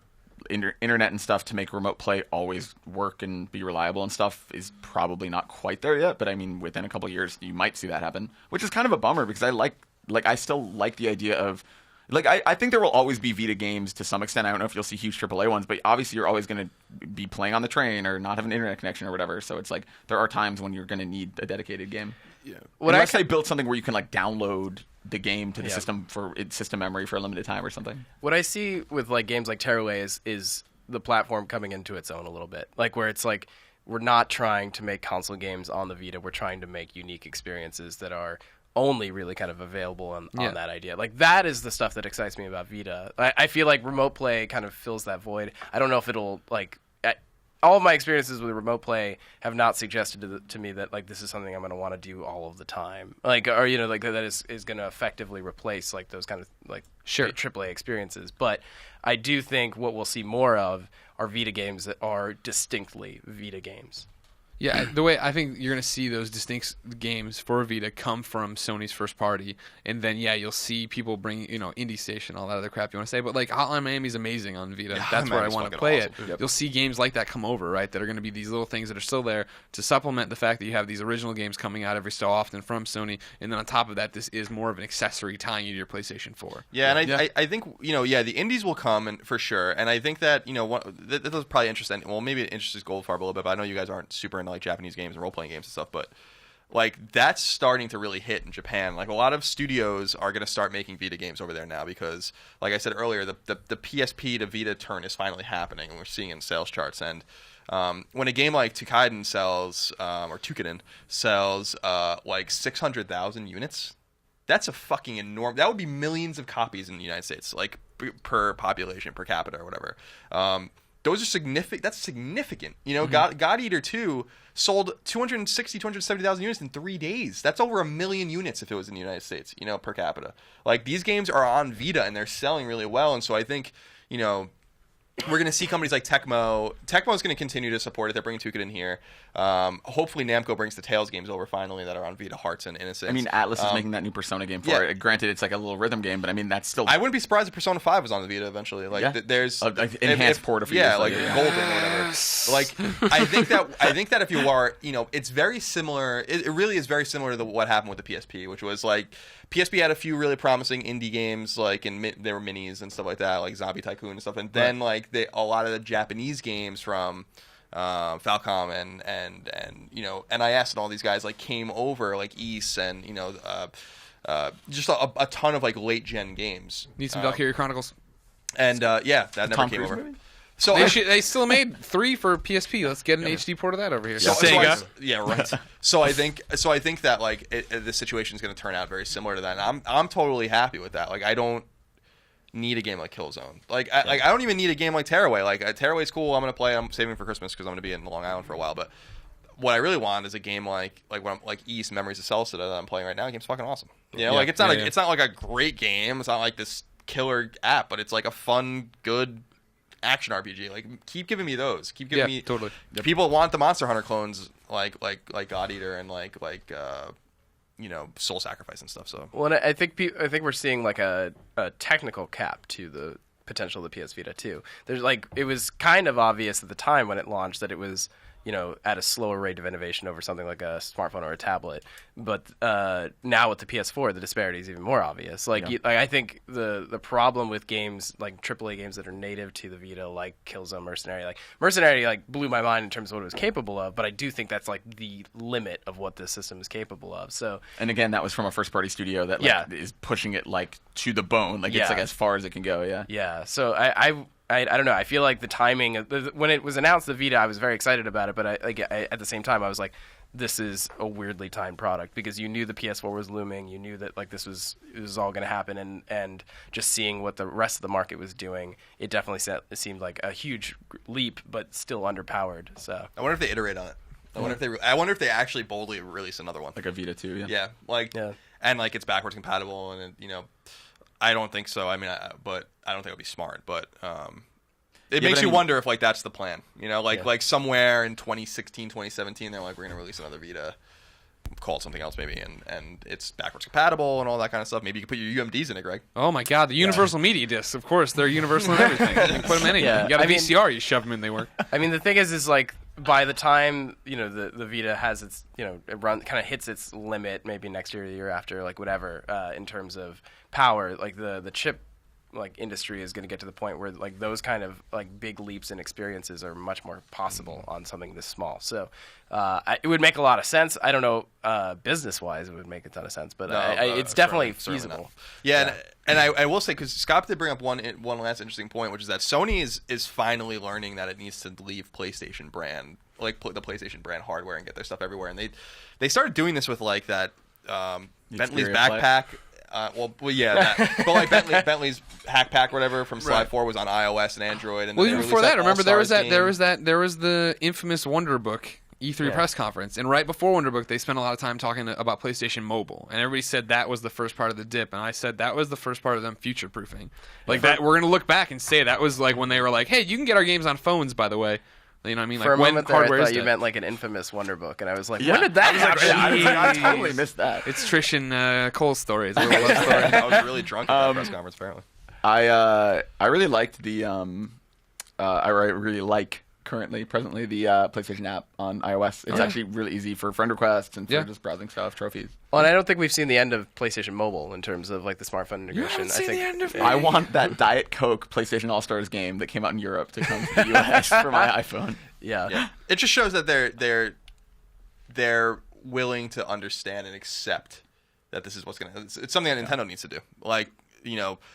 internet and stuff to make remote play always work and be reliable and stuff is probably not quite there yet, but I mean within a couple of years you might see that happen, which is kind of a bummer, because I still like the idea of I think there will always be Vita games to some extent. I don't know if you'll see huge AAA ones, but obviously you're always going to be playing on the train or not have an internet connection or whatever, so it's like there are times when you're going to need a dedicated game. Yeah. Unless they built something where you can like download the game to the system for its system memory for a limited time or something. What I see with like games like Tearaway is the platform coming into its own a little bit. Like where it's like we're not trying to make console games on the Vita. We're trying to make unique experiences that are only really kind of available on that idea. Like that is the stuff that excites me about Vita. I feel like remote play kind of fills that void. I don't know if it'll like. All of my experiences with remote play have not suggested to me that like this is something I'm going to want to do all of the time. Like, or like that is going to effectively replace like those kind of like AAA experiences. But I do think what we'll see more of are Vita games that are distinctly Vita games. Yeah, the way I think you're going to see those distinct games for Vita come from Sony's first party, and then you'll see people bring Indie Station, all that other crap you want to say, but like Hotline Miami is amazing on Vita. That's where I want to play it. Yep. You'll see games like that come over, right? That are going to be these little things that are still there to supplement the fact that you have these original games coming out every so often from Sony, and then on top of that, this is more of an accessory tying you to your PlayStation 4. Yeah, and I think the indies will come and for sure, and I think that that was probably interesting. Well, maybe it interests Goldfarb a little bit, but I know you guys aren't super into like Japanese games and role-playing games and stuff, but like that's starting to really hit in Japan. Like a lot of studios are going to start making Vita games over there now because, like I said earlier, the PSP to Vita turn is finally happening, and we're seeing it in sales charts. And when a game like Tukiden sells, or Tukiden sells like 600,000 units, that's a fucking enormous. That would be millions of copies in the United States, like per population, per capita, or whatever. Those are significant. That's significant. God Eater 2 sold 270,000 units in 3 days. That's over 1 million units if it was in the United States, per capita. Like these games are on Vita and they're selling really well. And so I think, we're going to see companies like Tecmo. Tecmo's going to continue to support it. They're bringing Tukid in here. Hopefully Namco brings the Tales games over finally that are on Vita, Hearts, and Innocence. I mean, Atlas is making that new Persona game for it. Granted, it's like a little rhythm game, but I mean, that's still... I wouldn't be surprised if Persona 5 was on the Vita eventually. Like, there's... enhanced port of Golden or whatever. Like, I think that if you are, it's very similar. It really is very similar to what happened with the PSP, which was like... PSP had a few really promising indie games, like, and there were minis and stuff like that, like Zombie Tycoon and stuff. And then, like, a lot of the Japanese games from Falcom and NIS and all these guys, like, came over, like, Ys and, just a ton of, like, late-gen games. Need some Valkyria Chronicles. And, that never Tom came Cruise over. movie? So they still made 3 for PSP. Let's get an HD port of that over here. Sega. Yeah, right. So I think that like the situation is going to turn out very similar to that. And I'm totally happy with that. Like I don't need a game like Killzone. Like I don't even need a game like Tearaway. Like Tearaway's cool. I'm going to play. I'm saving for Christmas because I'm going to be in Long Island for a while. But what I really want is a game like when I'm like East Memories of Celesta that I'm playing right now. The game's fucking awesome. Like it's not it's not like a great game. It's not like this killer app, but it's like a fun, good action RPG. Like keep giving me those. Keep giving me totally. People want the Monster Hunter clones like God Eater and like Soul Sacrifice and stuff. So I think we're seeing like a technical cap to the potential of the PS Vita too. There's like it was kind of obvious at the time when it launched that it was at a slower rate of innovation over something like a smartphone or a tablet. But now with the PS4, the disparity is even more obvious. I think the problem with games like AAA games that are native to the Vita, like Killzone, Mercenary, blew my mind in terms of what it was capable of. But I do think that's like the limit of what this system is capable of. So, and again, that was from a first-party studio that is pushing it like to the bone. Like it's like as far as it can go. Yeah. Yeah. So I don't know. I feel like the timing when it was announced, the Vita, I was very excited about it, but I at the same time I was like, this is a weirdly timed product because you knew the PS4 was looming, you knew that like it was all going to happen, and just seeing what the rest of the market was doing, it definitely seemed like a huge leap, but still underpowered. So I wonder if they iterate on it. I wonder if they actually boldly release another one, like a Vita 2. And like it's backwards compatible, and I don't think so. I mean, but I don't think it would be smart. But it makes you wonder if like that's the plan. Like somewhere in 2016, 2017, they're like, we're gonna release another Vita, call it something else maybe, and it's backwards compatible and all that kind of stuff. Maybe you can put your UMDs in it, Greg. Oh my God, the Universal Media Discs. Of course, they're universal in everything. You can put them in anything. Yeah. You got a VCR, you shove them in, they work. I mean, the thing is like by the time the Vita has its it kind of hits its limit, maybe next year or the year after, like whatever, in terms of power, like the chip industry is going to get to the point where like those kind of like big leaps in experiences are much more possible on something this small. So it would make a lot of sense. I don't know, business wise, it would make a ton of sense, but it's definitely feasible. Yeah. And I will say, because Scott did bring up one last interesting point, which is that Sony is finally learning that it needs to leave PlayStation brand, like the PlayStation brand hardware, and get their stuff everywhere. And they started doing this with like that Bentley's backpack. But like Bentley's Hack Pack, whatever, from Slide 4 was on iOS and Android. And even before that, remember there was the infamous Wonder Book E3 press conference, and right before Wonder Book, they spent a lot of time talking about PlayStation Mobile, and everybody said that was the first part of the dip, and I said that was the first part of them future-proofing. Like that, we're gonna look back and say that was like when they were like, "Hey, you can get our games on phones, by the way." You know what I mean? For a moment there, I thought you meant like an infamous Wonder Book, and I was like, when did that happen? I totally missed that. It's Trish and Cole's story. It's a little love story. I was really drunk at that press conference, apparently. I really liked the I really like presently the PlayStation app on iOS. It's actually really easy for friend requests and for just browsing stuff, trophies. Well, and I don't think we've seen the end of PlayStation Mobile in terms of like the smartphone integration. I want that Diet Coke PlayStation All-Stars game that came out in Europe to come to the US for my iPhone. Yeah. It just shows that they're willing to understand and accept that this is what's going to... It's something that Nintendo needs to do. Like,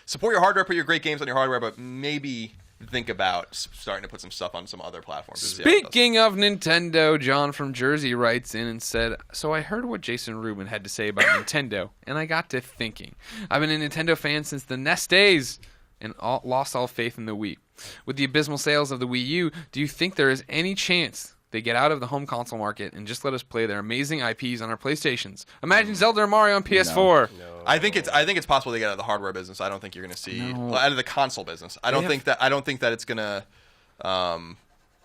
support your hardware, put your great games on your hardware, but maybe think about starting to put some stuff on some other platforms. Speaking of Nintendo, John from Jersey writes in and said, so I heard what Jason Rubin had to say about Nintendo, and I got to thinking. I've been a Nintendo fan since the NES days and lost all faith in the Wii. With the abysmal sales of the Wii U, do you think there is any chance they get out of the home console market and just let us play their amazing IPs on our PlayStations? Imagine Zelda or Mario on PS4. I think it's possible they get out of the hardware business. I don't think you're going to see out of the console business. I don't think that it's going to.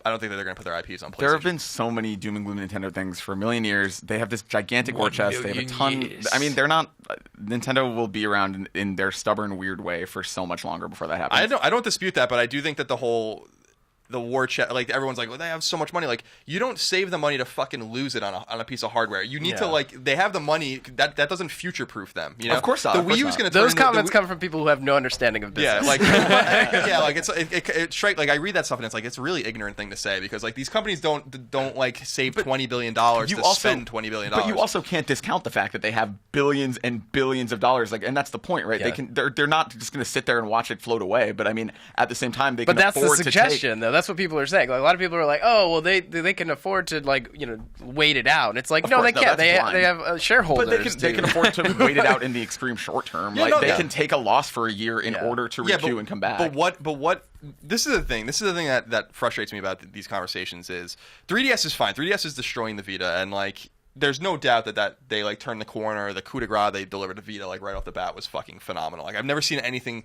I don't think that they're going to put their IPs on PlayStation. There have been so many doom and gloom Nintendo things for a million years. They have this gigantic war chest. They have a ton. Years. I mean, they're not. Nintendo will be around in their stubborn, weird way for so much longer before that happens. I don't dispute that, but I do think that the war chest, like everyone's like, well, they have so much money. Like, you don't save the money to fucking lose it on a piece of hardware. You need to they have the money that doesn't future proof them. You know, of course not. The Wii U is going to. Those comments come from people who have no understanding of business. Yeah, like like it's like I read that stuff and it's like it's a really ignorant thing to say because like these companies don't like save $20 billion to spend $20 billion. But you also can't discount the fact that they have billions and billions of dollars. Like, and that's the point, right? Yeah. They're not just going to sit there and watch it float away. But I mean, at the same time, they But can that's the afford to suggestion, though. That's what people are saying. Like, a lot of people are like, "Oh, well, they can afford to wait it out." And it's like, no, they can't. They have shareholders. But they can afford to wait it out in the extreme short term. They can take a loss for a year in order to recoup and come back. But what? This is the thing. This is the thing that frustrates me about these conversations is 3DS is fine. 3DS is destroying the Vita, and like, there's no doubt that they like turned the corner. The coup de grace they delivered to Vita like right off the bat was fucking phenomenal. Like, I've never seen anything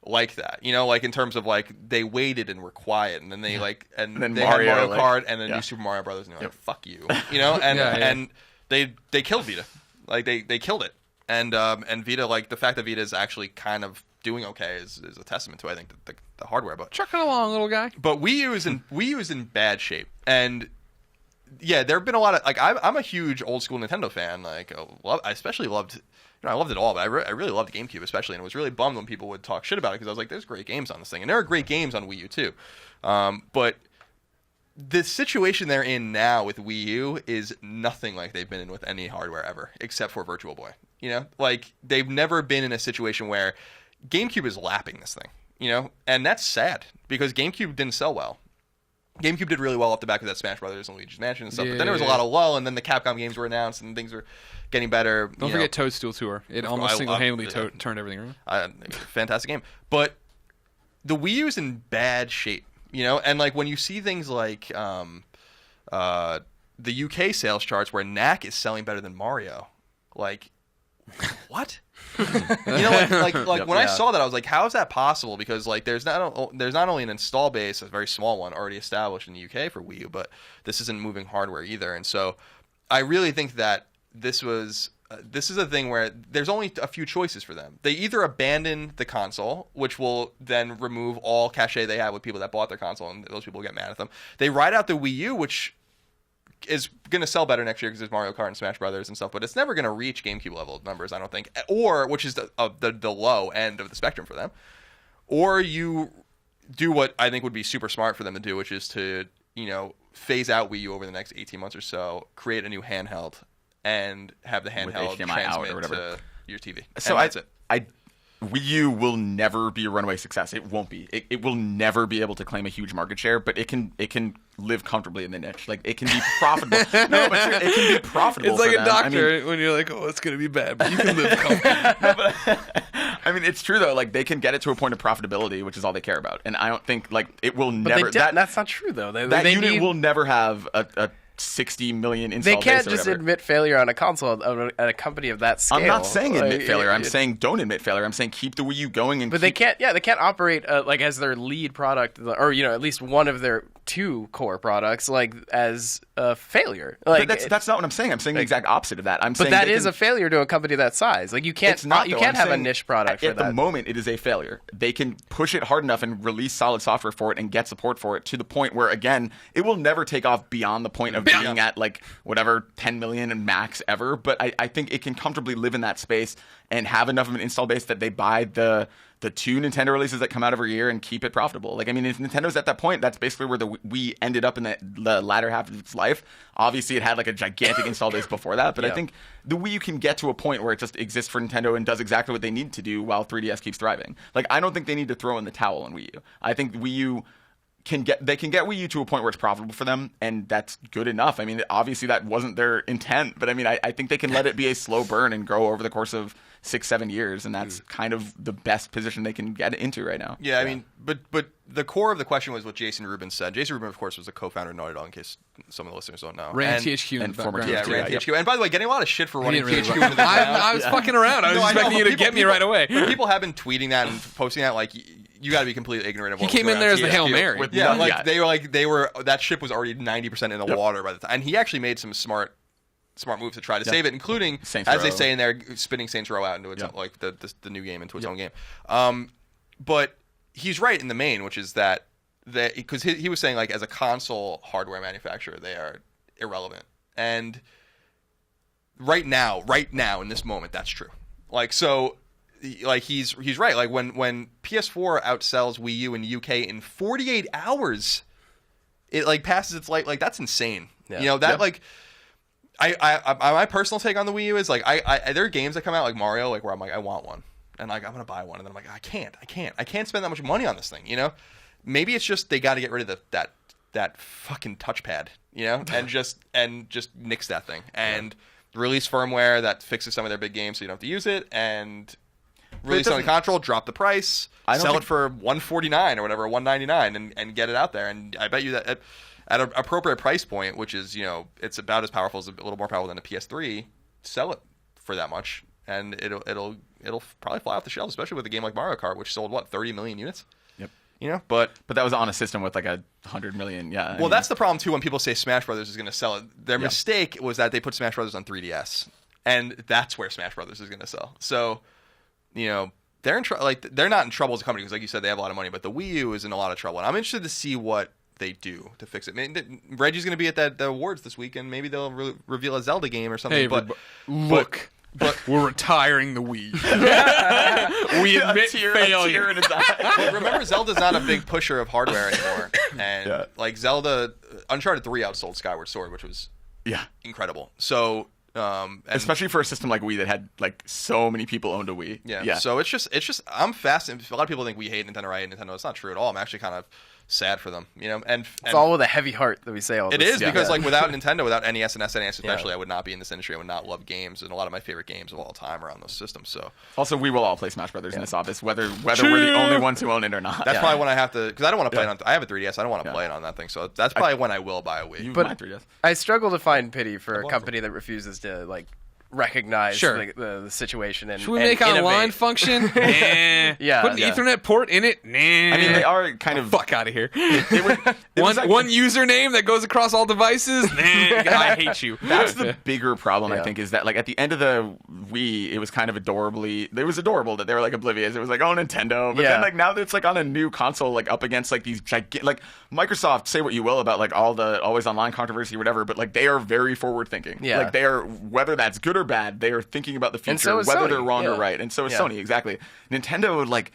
like that, like in terms of like they waited and were quiet, and then they and then they Mario, had Mario Kart and then New Super Mario Brothers, and they're like, fuck you, and they killed Vita, like they killed it, and Vita, like the fact that Vita is actually kind of doing okay is a testament to I think the hardware, but trucking along, little guy. But Wii U is in bad shape, and there have been a lot of like I'm a huge old school Nintendo fan, like I especially loved. I loved it all, but I really loved GameCube especially, and it was really bummed when people would talk shit about it because I was like, there's great games on this thing, and there are great games on Wii U too. But the situation they're in now with Wii U is nothing like they've been in with any hardware ever, except for Virtual Boy. Like they've never been in a situation where GameCube is lapping this thing, and that's sad because GameCube didn't sell well. GameCube did really well off the back of that Smash Brothers and Luigi's Mansion and stuff, but then there was a lot of lull, and then the Capcom games were announced, and things were getting better. Don't forget Toadstool Tour. It almost single-handedly turned everything around. Fantastic game. But the Wii U is in bad shape, and like when you see things like the UK sales charts where Knack is selling better than Mario, like what? When I saw that, I was like, how is that possible? Because like there's not only an install base, a very small one, already established in the UK for Wii U, but this isn't moving hardware either. And so I really think that this is a thing where there's only a few choices for them. They either abandon the console, which will then remove all cachet they have with people that bought their console, and those people get mad at them. They ride out the Wii U, which is going to sell better next year because there's Mario Kart and Smash Brothers and stuff, but it's never going to reach GameCube level numbers, I don't think, or which is the low end of the spectrum for them. Or you do what I think would be super smart for them to do, which is to phase out Wii U over the next 18 months or so, create a new handheld, and have the handheld transmit to your TV. So that's it. Wii U will never be a runaway success. It won't be. It will never be able to claim a huge market share, but it can live comfortably in the niche. Like, it can be profitable. No, but it can be profitable. It's like for a them. doctor when you're like, oh, it's going to be bad, but you can live comfortably. I mean, it's true though. Like, they can get it to a point of profitability, which is all they care about. And I don't think like it will never. That's not true though. That unit will never have a 60 million install base. They can't just admit failure on a console at a company of that scale. I'm not saying admit failure. I'm saying don't admit failure. I'm saying keep the Wii U going. But they can't operate like as their lead product, or at least one of their two core products, like as a failure. Like, but that's not what I'm saying. I'm saying the exact opposite of that. But that is a failure to a company that size. Like, you can't have a niche product at the moment. It is a failure. They can push it hard enough and release solid software for it and get support for it to the point where, again, it will never take off beyond the point of being at like whatever 10 million and max ever. But I think it can comfortably live in that space and have enough of an install base that they buy the two Nintendo releases that come out every year and keep it profitable. Like, I mean, if Nintendo's at that point, that's basically where the Wii ended up in the latter half of its life. Obviously, it had like a gigantic install base before that, but I think the Wii U can get to a point where it just exists for Nintendo and does exactly what they need to do while 3DS keeps thriving. Like, I don't think they need to throw in the towel on Wii U. I think Wii U can get Wii U to a point where it's profitable for them, and that's good enough. I mean, obviously that wasn't their intent, but I mean, I think they can let it be a slow burn and grow over the course of 6-7 years, and that's kind of the best position they can get into right now. Yeah, I mean, but the core of the question was what Jason Rubin said. Jason Rubin, of course, was a co-founder of Naughty Dog, in case some of the listeners don't know. Ran THQ and former background. THQ. Ran THQ. And by the way, getting a lot of shit for running Really THQ into the ground. I was fucking around. I was expecting you to get me right away. But people have been tweeting that and posting that like you got to be completely ignorant of what He came in there as the Hail Mary. They were that ship was already 90% in the water by the time, and he actually made some smart moves to try to save it, including Saints as Row. they say in there, spinning Saints Row out into its own, like the new game into its own game. But he's right in the main, which is that because he was saying like as a console hardware manufacturer they are irrelevant, and right now in this moment that's true. Like so. Like he's right. Like when PS4 outsells Wii U in UK in 48 hours, it like passes its light. Like that's insane. Yeah. You know that like. My personal take on the Wii U is like there are games that come out like Mario like where I'm like I want one and like I'm gonna buy one and then I'm like I can't spend that much money on this thing, you know. Maybe it's just they got to get rid of that fucking touchpad, you know, and just nix that thing and release firmware that fixes some of their big games so you don't have to use it and release it on the console, drop the price, sell it for $149 or whatever, $199 and get it out there. And I bet you that at an appropriate price point, which is, you know, it's about as powerful as a little more powerful than a PS3, sell it for that much, and it'll probably fly off the shelves, especially with a game like Mario Kart, which sold 30 million units. Yep. You know, but that was on a system with like 100 million. Yeah. Well, that's the problem too when people say Smash Brothers is going to sell it. Their mistake was that they put Smash Brothers on 3DS, and that's where Smash Brothers is going to sell. So, you know, they're in they're not in trouble as a company because, like you said, they have a lot of money, but the Wii U is in a lot of trouble, and I'm interested to see what they do to fix it. I mean, Reggie's going to be at the awards this week, and maybe they'll reveal a Zelda game or something. Hey, but we're retiring the Wii. We admit failure. Well, remember, Zelda's not a big pusher of hardware anymore, and like Zelda, Uncharted 3 outsold Skyward Sword, which was incredible. So. Especially for a system like Wii that had like so many people owned a Wii. Yeah. So it's just I'm fascinated. A lot of people think we hate Nintendo, right? Nintendo. It's not true at all. I'm actually kind of sad for them, you know. And it's all with a heavy heart that we say all this. It is because like without Nintendo, without NES and SNES especially, I would not be in this industry. I would not love games, and a lot of my favorite games of all time are on those systems. So also, we will all play Smash Brothers in this office, whether we're the only ones who own it or not. That's probably when I have to, because I don't want to play it on. I have a 3DS. I don't want to play it on that thing. So that's probably when I will buy a Wii. But I struggle to find pity for a company that refuses to like recognize the situation and should we make an online function? Nah. Put an Ethernet port in it? Nah. I mean, they are kind of fuck out of here. One username that goes across all devices? Nah, I hate you. That's the bigger problem, I think, is that like at the end of the Wii, it was kind of adorable that they were like oblivious. It was like, oh, Nintendo. But then like now that it's like on a new console, like up against like these gigantic, like Microsoft, say what you will about like all the always online controversy or whatever, but like they are very forward thinking. Yeah. Like they are, whether that's good or bad, they are thinking about the future, whether Sony. they're wrong or right. And so is Sony, exactly. Nintendo, like,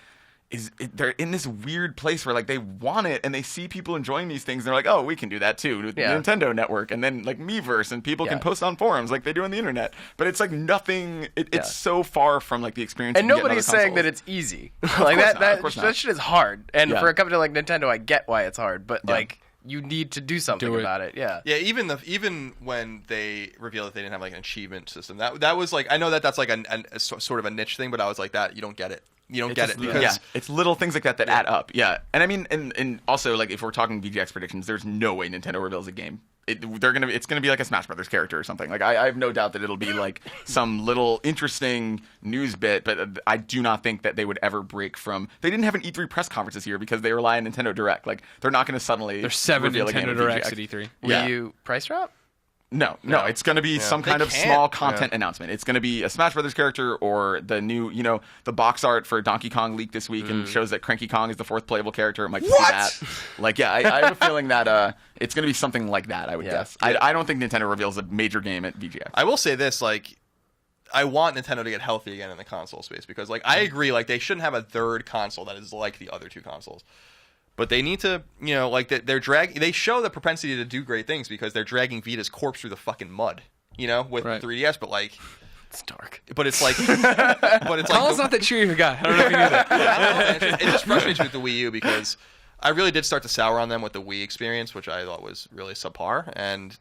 they're in this weird place where like they want it and they see people enjoying these things and they're like, oh, we can do that too with the Nintendo Network and then like Miiverse and people can post on forums like they do on the internet. But it's like nothing. It's so far from like the experience. And nobody's saying that it's easy. Like that shit is hard. And for a company like Nintendo, I get why it's hard. But like. You need to do something about it. Yeah. Yeah. Even when they revealed that they didn't have like an achievement system, that was like, I know that's like a sort of a niche thing, but I was like, that you don't get it. You don't get it because it's little things like that add up. Yeah. And I mean, and also like if we're talking VGX predictions, there's no way Nintendo reveals a game. It's gonna be like a Smash Brothers character or something. Like I have no doubt that it'll be like some little interesting news bit, but I do not think that they would ever break from. They didn't have an E3 press conference this year because they rely on Nintendo Direct. Like they're not gonna suddenly. There's 7 Nintendo Directs at E3. Wii U price drop? No, it's going to be some kind of small content announcement. It's going to be a Smash Brothers character or the new, the box art for Donkey Kong leaked this week and shows that Cranky Kong is the 4th playable character. It might be that. Like, I have a feeling that it's going to be something like that, I would guess. I don't think Nintendo reveals a major game at VGX. I will say this, like, I want Nintendo to get healthy again in the console space because, like, I agree, like, they shouldn't have a third console that is like the other two consoles. But they need to, like they show the propensity to do great things because they're dragging Vita's corpse through the fucking mud, with 3DS. But like, it's dark. But it's like, Colin's not that cheery of a guy. I don't know if you knew that. It just frustrates me with the Wii U because I really did start to sour on them with the Wii experience, which I thought was really subpar, and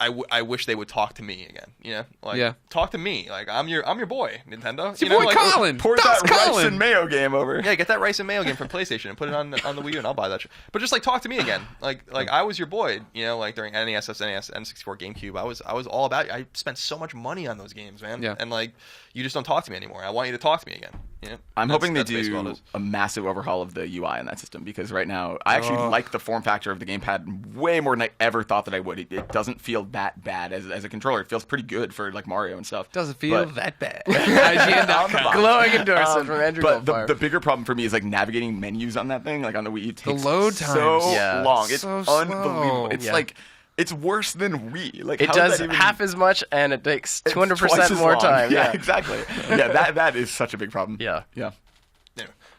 I wish they would talk to me again. You know, like talk to me. Like I'm your boy, Nintendo. It's your boy, like, Colin. Pour that rice and mayo game over. Yeah, get that rice and mayo game from PlayStation and put it on the Wii U, and I'll buy that shit. But just like talk to me again. Like I was your boy. You know, like during NES, SNES, N64, GameCube, I was all about you. I spent so much money on those games, man. Yeah. And like you just don't talk to me anymore. I want you to talk to me again. You know? I'm hoping they do a massive overhaul of the UI in that system, because right now I actually like the form factor of the gamepad way more than I ever thought that I would. It doesn't feel that bad as a controller. It feels pretty good for like Mario and stuff. Doesn't feel that bad. IGN.com. Glowing endorsement from Andrew But the bigger problem for me is like navigating menus on that thing, like on the Wii. It takes the load times so long. It's so unbelievable. slow. It's like it's worse than Wii. Like it does half as much, and it takes 200% more time. Yeah, exactly. Yeah, that is such a big problem. Yeah.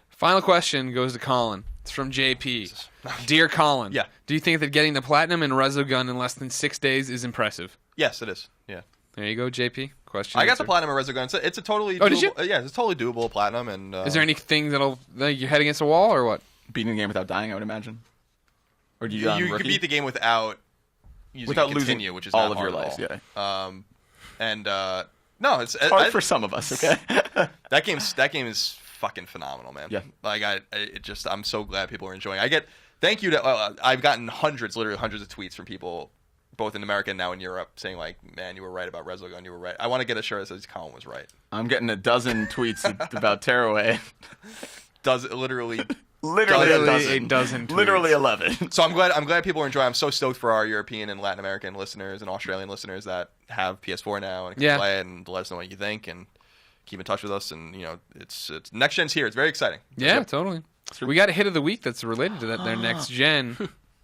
Final question goes to Colin. It's from JP. Dear Colin, do you think that getting the platinum in Resogun in less than 6 days is impressive? Yes, it is. Yeah. There you go, JP. Question. I got the platinum in Resogun. It's a totally. Oh, doable, did you? Yeah, it's totally doable platinum. And is there anything that'll you head against a wall or what? Beating the game without dying, I would imagine. Or do you could beat the game without losing continue, which is all not of your hard life. at all. Yeah. No, it's hard for some of us. Okay. that game is fucking phenomenal, man. Yeah. Like I'm so glad people are enjoying. Thank you to I've gotten literally hundreds of tweets from people, both in America and now in Europe, saying like, "Man, you were right about Resogun. You were right." I want to get a shirt that says Colin was right. I'm getting a dozen tweets about Tearaway. Literally a dozen. Tweets. Literally 11. So I'm glad people are enjoying. I'm so stoked for our European and Latin American listeners and Australian listeners that have PS4 now and can play it and let us know what you think and keep in touch with us. And you know, it's next gen's here. It's very exciting. Yeah, totally. We got a hit of the week that's related to that. Their next gen.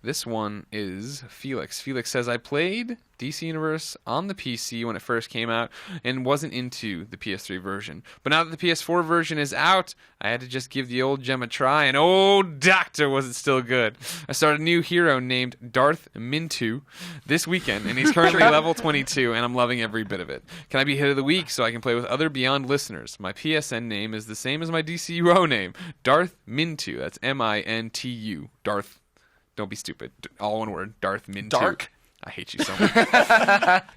This one is Felix. Felix says, I played DC Universe on the PC when it first came out and wasn't into the PS3 version. But now that the PS4 version is out, I had to just give the old gem a try, and oh, doctor, was it still good. I started a new hero named Darth Mintu this weekend, and he's currently level 22, and I'm loving every bit of it. Can I be hit of the week so I can play with other Beyond listeners? My PSN name is the same as my DCUO name, Darth Mintu. That's M-I-N-T-U, Darth. Don't be stupid. All one word. Darth Mintu. Dark. I hate you so much.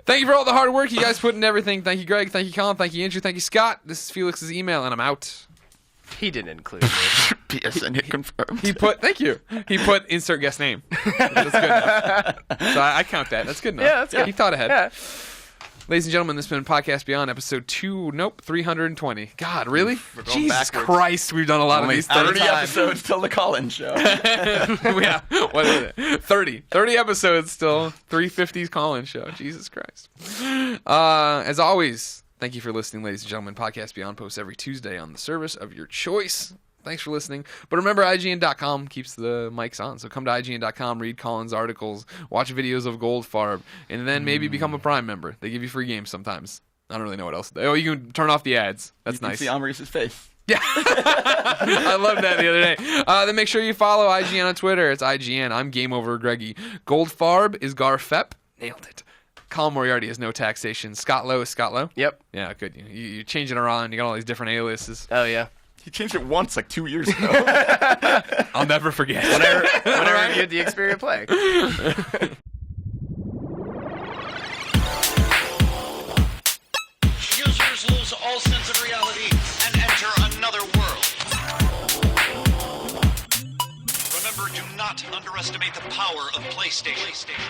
Thank you for all the hard work you guys put in everything. Thank you, Greg. Thank you, Colin. Thank you, Andrew. Thank you, Scott. This is Felix's email, and I'm out. He didn't include me. PSN hit confirmed. Thank you. He put insert guest name. That's good enough. So I count that. That's good enough. Yeah, that's good. He thought ahead. Yeah. Ladies and gentlemen, this has been Podcast Beyond, episode 320. God, really? We're going Jesus backwards. Christ, we've done a lot Only of these. 30 episodes till the Colin show. Yeah, what is it? 30 episodes still. 350s Colin show. Jesus Christ. As always, thank you for listening, ladies and gentlemen. Podcast Beyond posts every Tuesday on the service of your choice. Thanks for listening. But remember, IGN.com keeps the mics on. So come to IGN.com, read Colin's articles, watch videos of Goldfarb, and then maybe become a Prime member. They give you free games sometimes. I don't really know what else. Oh, you can turn off the ads. That's nice. You can see Amarice's face. Yeah. I loved that the other day. Then make sure you follow IGN on Twitter. It's IGN. I'm Game Over Greggy. Goldfarb is Garfep. Nailed it. Colin Moriarty has no taxation. Scott Lowe is Scott Lowe. Yep. Yeah, good. You change it around. You got all these different aliases. Oh, yeah. He changed it once, like 2 years ago. I'll never forget. When I reviewed the Xperia Play. Users lose all sense of reality and enter another world. Remember, do not underestimate the power of PlayStation.